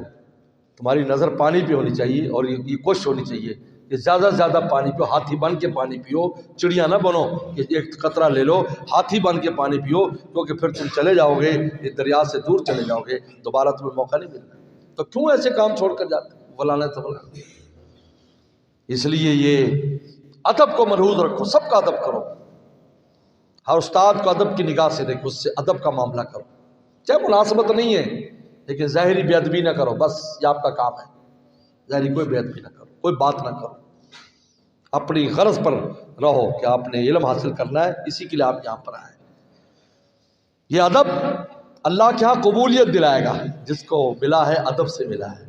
A: تمہاری نظر پانی پہ ہونی چاہیے اور یہ کوشش ہونی چاہیے کہ زیادہ سے زیادہ پانی پیو، ہاتھی بن کے پانی پیو، چڑیا نہ بنو کہ ایک قطرہ لے لو، ہاتھی بن کے پانی پیو، کیونکہ پھر تم چلے جاؤ گے، یہ دریا سے دور چلے جاؤ گے، دوبارہ تمہیں موقع نہیں ملنا. تو کیوں ایسے کام چھوڑ کر جاتے فلانا تو فلانا. اس لیے یہ ادب کو ملحوظ رکھو، سب کا ادب کرو. ہر استاد کو ادب کی نگاہ سے دیکھو، اس سے ادب کا معاملہ کرو، چاہے مناسبت نہیں ہے لیکن ظاہری بے ادبی نہ کرو. بس یہ آپ کا کام ہے، ظاہری کوئی بے ادبی نہ کرو، کوئی بات نہ کرو. اپنی غرض پر رہو کہ آپ نے علم حاصل کرنا ہے، اسی کے لیے آپ یہاں پر آئے. یہ ادب اللہ کے ہاں قبولیت دلائے گا، جس کو ملا ہے ادب سے ملا ہے.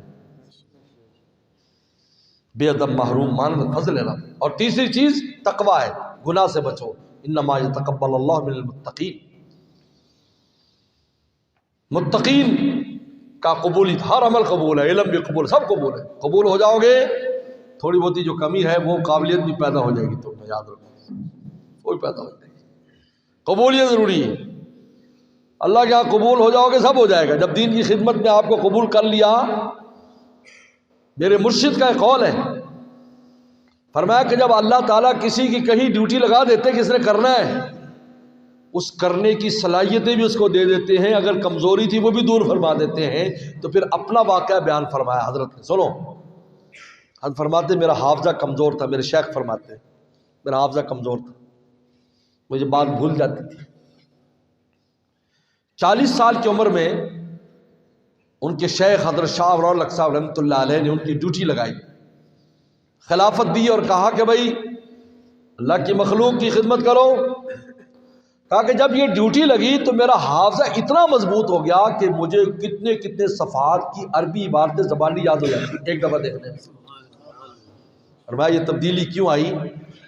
A: بے ادب محروم مان فضل رب. اور تیسری چیز تقویٰ ہے، گناہ سے بچو. انما یتقبل اللہ من المتقین. متقین کا قبولیت، ہر عمل قبول ہے، علم بھی قبول، سب قبول ہے. قبول ہو جاؤ گے تھوڑی بہت جو کمی ہے وہ قابلیت بھی پیدا ہو جائے گی. تم میں یاد رکھو کوئی پیدا ہو جائے گی. قبولیت ضروری ہے. اللہ کے یہاں قبول ہو جاؤ گے سب ہو جائے گا. جب دین کی خدمت میں آپ کو قبول کر لیا، میرے مرشد کا ایک قول ہے، فرمایا کہ جب اللہ تعالیٰ کسی کی کہیں ڈیوٹی لگا دیتے کہ اس نے کرنا ہے، اس کرنے کی صلاحیتیں بھی اس کو دے دیتے ہیں، اگر کمزوری تھی وہ بھی دور فرما دیتے ہیں. تو پھر اپنا واقعہ بیان فرمایا حضرت نے. سنو، حضرت فرماتے میرا حافظہ کمزور تھا، میرے شیخ فرماتے میرا حافظہ کمزور تھا، مجھے بات بھول جاتی تھی. 40 سال کی عمر میں ان کے شیخ حضرت شاہ رولق صاحب رحمۃ اللہ علیہ نے ان کی ڈیوٹی لگائی، خلافت دی اور کہا کہ بھائی اللہ کی مخلوق کی خدمت کرو. کہا کہ جب یہ ڈیوٹی لگی تو میرا حافظہ اتنا مضبوط ہو گیا کہ مجھے کتنے کتنے صفحات کی عربی عبارتیں زبانی یاد ہو جاتی ایک دفعہ دیکھنے میں. اور میں یہ تبدیلی کیوں آئی؟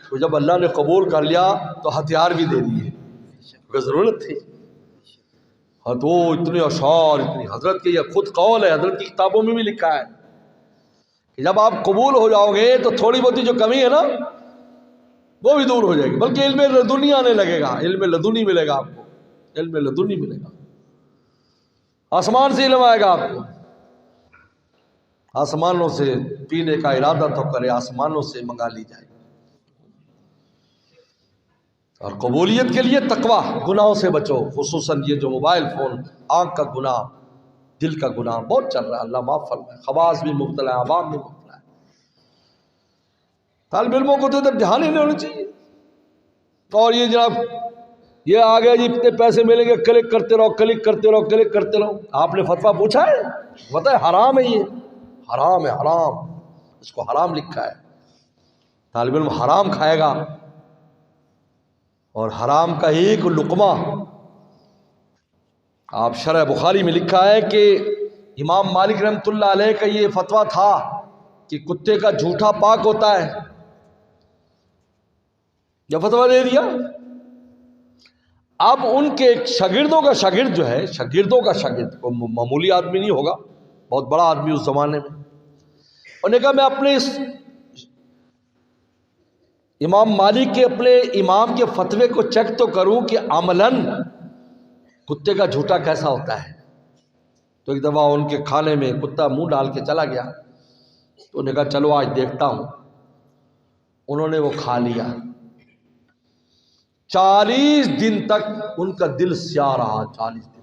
A: تو جب اللہ نے قبول کر لیا تو ہتھیار بھی دے دیے، کیونکہ ضرورت تھی. اور تو اتنے اشعار، اتنی حضرت کے یہ خود قول ہے، حضرت کی کتابوں میں بھی لکھا ہے کہ جب آپ قبول ہو جاؤ گے تو تھوڑی بہت جو کمی ہے نا وہ بھی دور ہو جائے گی، بلکہ علم لدنی آنے لگے گا. علم لدنی ملے گا آپ کو، علم لدنی ملے گا. آسمان سے علم آئے گا آپ کو. آسمانوں سے پینے کا ارادہ تو کرے، آسمانوں سے منگا لی جائے. اور قبولیت کے لیے تقویٰ، گناہوں سے بچو، خصوصاً یہ جو موبائل فون، آنکھ کا گناہ، دل کا گناہ بہت چل رہا ہے. اللہ معاف فرمائے. خواص بھی مبتلا ہے، عوام بھی مبتلا ہے. طالب علموں کو تو ادھر دھیان ہی نہیں ہونا چاہیے. اور یہ جناب یہ آ گیا جی اتنے پیسے ملیں گے، کلک کرتے رہو کلک کرتے رہو کلک کرتے رہو. آپ نے فتویٰ پوچھا ہے؟ بتائے حرام ہے، یہ حرام ہے، حرام، اس کو حرام لکھا ہے. طالب علم حرام کھائے گا اور حرام کا ایک لقمہ. آپ شرح بخاری میں لکھا ہے کہ امام مالک رحمۃ اللہ علیہ کا یہ فتویٰ تھا کہ کتے کا جھوٹا پاک ہوتا ہے. یہ فتویٰ دے دیا. اب ان کے شاگردوں کا شاگرد جو ہے، شاگردوں کا شاگرد کو معمولی آدمی نہیں ہوگا، بہت بڑا آدمی اس زمانے میں، انہوں نے کہا میں اپنے اس امام مالک کے اپنے امام کے فتوے کو چیک تو کروں کہ عملاً کتے کا جھوٹا کیسا ہوتا ہے. تو ایک دفعہ ان کے کھانے میں کتا منہ ڈال کے چلا گیا، تو انہوں نے کہا چلو آج دیکھتا ہوں. انہوں نے وہ کھا لیا. 40 دن تک ان کا دل سیاہ رہا. 40 دن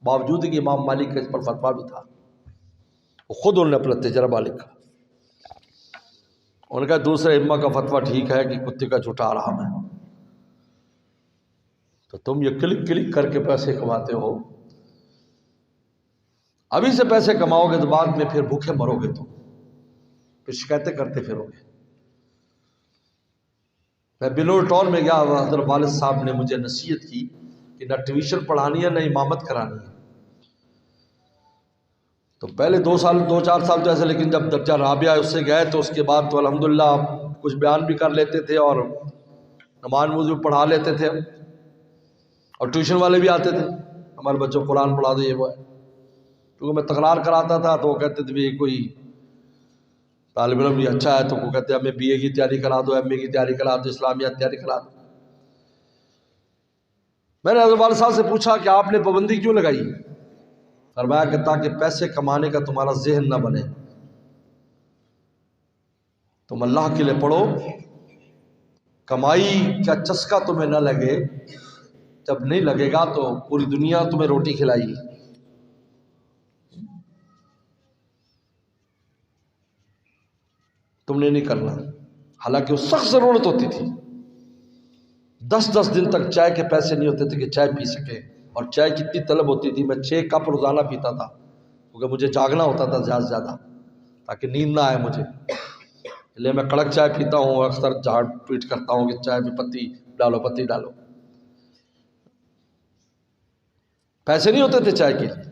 A: باوجود کہ امام مالک کا اس پر فتویٰ بھی تھا. خود انہوں نے اپنا تجربہ لکھا. ان کا دوسرے ائمہ کا فتویٰ ٹھیک ہے کہ کتے کا جھوٹا حرام ہے. تو تم یہ کلک کلک کر کے پیسے کماتے ہو، ابھی سے پیسے کماؤ گے تو بعد میں پھر بھوکے مرو گے، تم پھر شکایتیں کرتے پھرو گے. میں بلور ٹاؤن میں گیا، حضرت والد صاحب نے مجھے نصیحت کی کہ نہ ٹیوشن پڑھانی ہے نہ امامت کرانی ہے. تو پہلے 2-4 سال تو ایسے، لیکن جب درجہ رابعہ اس سے گئے تو اس کے بعد تو الحمدللہ کچھ بیان بھی کر لیتے تھے اور نماز بھی پڑھا لیتے تھے، اور ٹیوشن والے بھی آتے تھے ہمارے بچوں کو قرآن پڑھا دو یہ وہ ہے. کیونکہ میں تکرار کراتا تھا تو وہ کہتے تھے بھی کوئی طالب علم بھی اچھا ہے تو وہ کہتے ہیں ہمیں BA کی تیاری کرا دو، MA کی تیاری کرا دو، اسلامیات تیاری کرا دو. میں نے حضرت والد صاحب سے پوچھا کہ آپ نے پابندی کیوں لگائی؟ فرمایا کہ تاکہ پیسے کمانے کا تمہارا ذہن نہ بنے، تم اللہ کے لیے پڑھو، کمائی کا چسکا تمہیں نہ لگے. جب نہیں لگے گا تو پوری دنیا تمہیں روٹی کھلائے گی. تم نے نہیں کرنا. حالانکہ وہ سخت ضرورت ہوتی تھی. 10 دن تک چائے کے پیسے نہیں ہوتے تھے کہ چائے پی سکے، اور چائے کتنی طلب ہوتی تھی. میں 6 کپ روزانہ پیتا تھا کیونکہ مجھے جاگنا ہوتا تھا زیادہ سے زیادہ تاکہ نیند نہ آئے مجھے. اس لیے میں کڑک چائے پیتا ہوں، اکثر جھاڑ پیٹ کرتا ہوں کہ چائے میں پتی ڈالو پتی ڈالو. پیسے نہیں ہوتے تھے چائے کے لیے.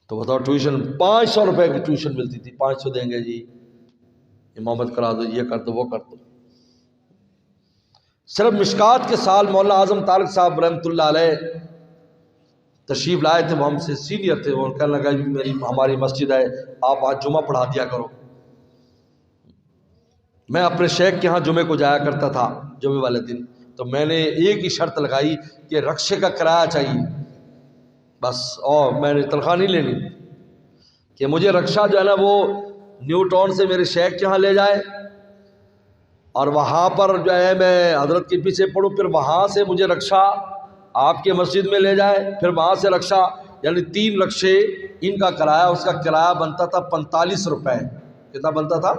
A: تو بتاؤ ٹیوشن 500 روپے کی ٹیوشن ملتی تھی، 500 دیں گے جی امامت کرا دو، یہ کر دو وہ کر دو. صرف مشکات کے سال مولانا اعظم طارق صاحب رحمۃ اللہ علیہ تشریف لائے تھے، وہ ہم سے سینئر تھے. اور کہنے لگا ہماری مسجد ہے، آپ آج جمعہ پڑھا دیا کرو. میں اپنے شیخ کے ہاں جمعے کو جایا کرتا تھا جمعے والے دن. تو میں نے ایک ہی شرط لگائی کہ رکشے کا کرایہ چاہیے بس، اور میں نے تنخواہ نہیں لینی، کہ مجھے رکشہ جو ہے نا وہ نیو ٹاؤن سے میرے شیخ کے ہاں لے جائے، اور وہاں پر جو ہے میں حضرت کے پیچھے پڑھوں، پھر وہاں سے مجھے رکشہ آپ کے مسجد میں لے جائے، پھر وہاں سے رکشہ، یعنی 3 رکشے ان کا کرایہ. اس کا کرایہ بنتا تھا 45 روپے. کتنا بنتا تھا؟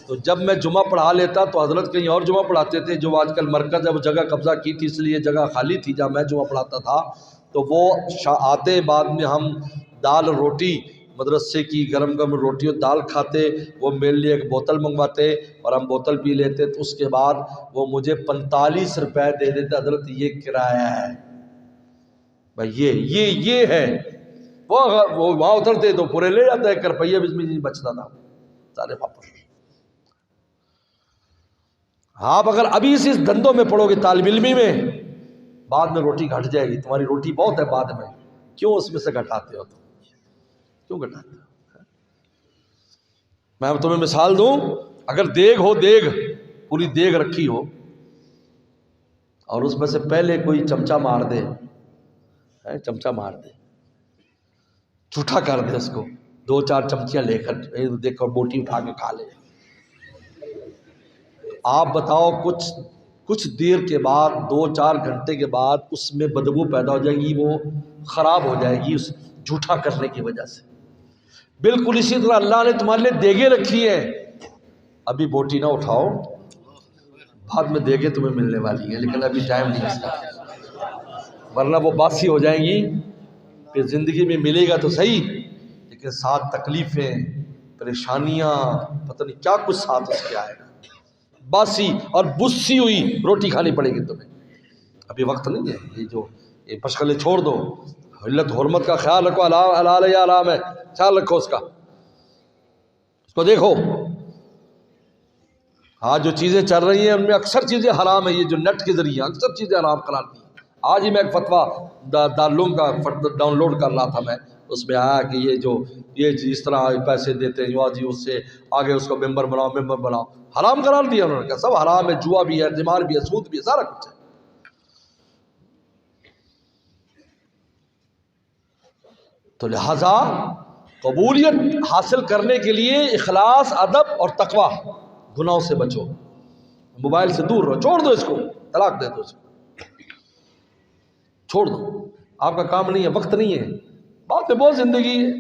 A: تو جب میں جمعہ پڑھا لیتا تو حضرت کہیں اور جمعہ پڑھاتے تھے، جو آج کل مرکز ہے وہ جگہ قبضہ کی تھی اس لیے جگہ خالی تھی جہاں میں جمعہ پڑھاتا تھا. تو وہ آتے بعد میں ہم دال اور روٹی مدرسے کی گرم گرم روٹی اور دال کھاتے، وہ میرے لیے ایک بوتل منگواتے اور ہم بوتل پی لیتے. تو اس کے بعد وہ مجھے 45 روپے دے دیتے، حضرت یہ کرایہ ہے بھائی، یہ ہے. وہ وہاں اترتے تو پورے لے جاتا ہے، 1 روپیہ بھی نہیں بچتا تھا سارے واپس. آپ اگر ابھی سے اس دھندوں میں پڑھو گے طالب علمی میں، بعد میں روٹی گھٹ جائے گی. تمہاری روٹی بہت ہے بعد میں، کیوں اس میں سے گھٹاتے ہو؟ تم کیوں گھٹاتے ہو؟ میں تمہیں مثال دوں، اگر دیگ ہو، دیگ پوری دیگ رکھی ہو اور اس میں سے پہلے کوئی چمچہ مار دے، چمچہ مار دے، جھوٹا کر دے اس کو، 2-4 چمچیاں لے کر دیکھ کر بوٹی اٹھا کے کھا لے. آپ بتاؤ کچھ دیر کے بعد، 2-4 گھنٹے کے بعد اس میں بدبو پیدا ہو جائے گی، وہ خراب ہو جائے گی اس جھوٹا کرنے کی وجہ سے. بالکل اسی طرح اللہ نے تمہارے لیے دیگیں رکھی ہے، ابھی بوٹی نہ اٹھاؤ، بعد میں دے کے تمہیں ملنے والی ہیں، لیکن ابھی ٹائم نہیں اس کا، ورنہ وہ باسی ہو جائیں گی. پھر زندگی میں ملے گا تو صحیح، لیکن ساتھ تکلیفیں، پریشانیاں، پتہ نہیں کیا کچھ ساتھ اس کے آئے گا. باسی اور بسی ہوئی روٹی کھانی پڑے گی تمہیں. ابھی وقت نہیں ہے، یہ جو یہ مشغلے چھوڑ دو، علت حرمت کا خیال رکھو. حلال ہے یا حرام ہے، خیال رکھو اس کا، اس کو دیکھو. آج جو چیزیں چل رہی ہیں ان میں اکثر چیزیں حرام ہیں. یہ جو نیٹ کے ذریعے اکثر چیزیں حرام قرار دی ہیں. آج ہی میں ایک فتویٰ دارالعلوم کا ڈاؤن لوڈ کر رہا تھا، میں اس میں آیا کہ یہ اس طرح پیسے دیتے ہیں جی، اس سے آگے اس کو ممبر بناؤ. حرام قرار دیا انہوں نے کہا سب حرام ہے، جوا بھی ہے، قمار بھی ہے، سود بھی ہے، سارا کچھ ہے. تو لہذا قبولیت حاصل کرنے کے لیے اخلاص، ادب اور تقویٰ، گناہوں سے بچو، موبائل سے دور رہو، چھوڑ دو اس کو، طلاق دے دو اس کو، چھوڑ دو. آپ کا کام نہیں ہے، وقت نہیں ہے، بات میں بہت زندگی ہے.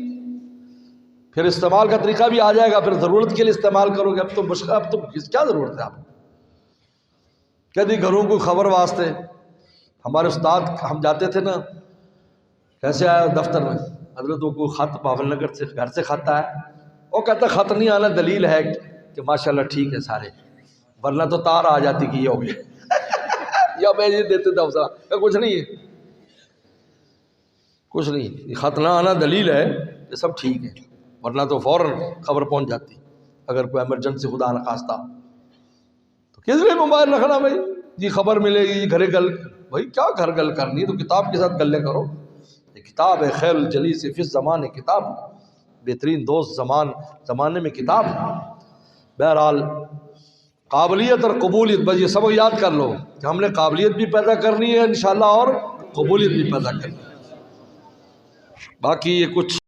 A: پھر استعمال کا طریقہ بھی آ جائے گا، پھر ضرورت کے لیے استعمال کرو گے. اب تو مشکل، اب تو کیا ضرورت ہے آپ کو؟ کہتی گھروں کو خبر واسطے. ہمارے استاد، ہم جاتے تھے نا، کیسے آیا دفتر میں، حضرت کو خط پاول نگر سے گھر سے خط آیا. وہ کہتا خط نہیں آنا دلیل ہے کہ ماشاءاللہ ٹھیک ہے سارے، ورنہ تو تار آ جاتی کہ یہ ہو گیا. یا میں یہ دیتے تھا افسر، کچھ نہیں ہے، کچھ نہیں، خط نہ آنا دلیل ہے یہ سب ٹھیک ہے، ورنہ تو فوراً خبر پہنچ جاتی اگر کوئی ایمرجنسی خدا نخواستہ. تو کس لیے موبائل رکھنا بھائی؟ جی خبر ملے گی، گھرے گل. بھائی کیا گھر گل کرنی ہے؟ تو کتاب کے ساتھ گلیں کرو. یہ کتاب ہے، خیر الجلیس فی الزمان کتاب، بہترین دوست زمانے میں کتاب. بہرحال قابلیت اور قبولیت، بس یہ سبق یاد کر لو کہ ہم نے قابلیت بھی پیدا کرنی ہے انشاءاللہ اور قبولیت بھی پیدا کرنی ہے. باقی یہ کچھ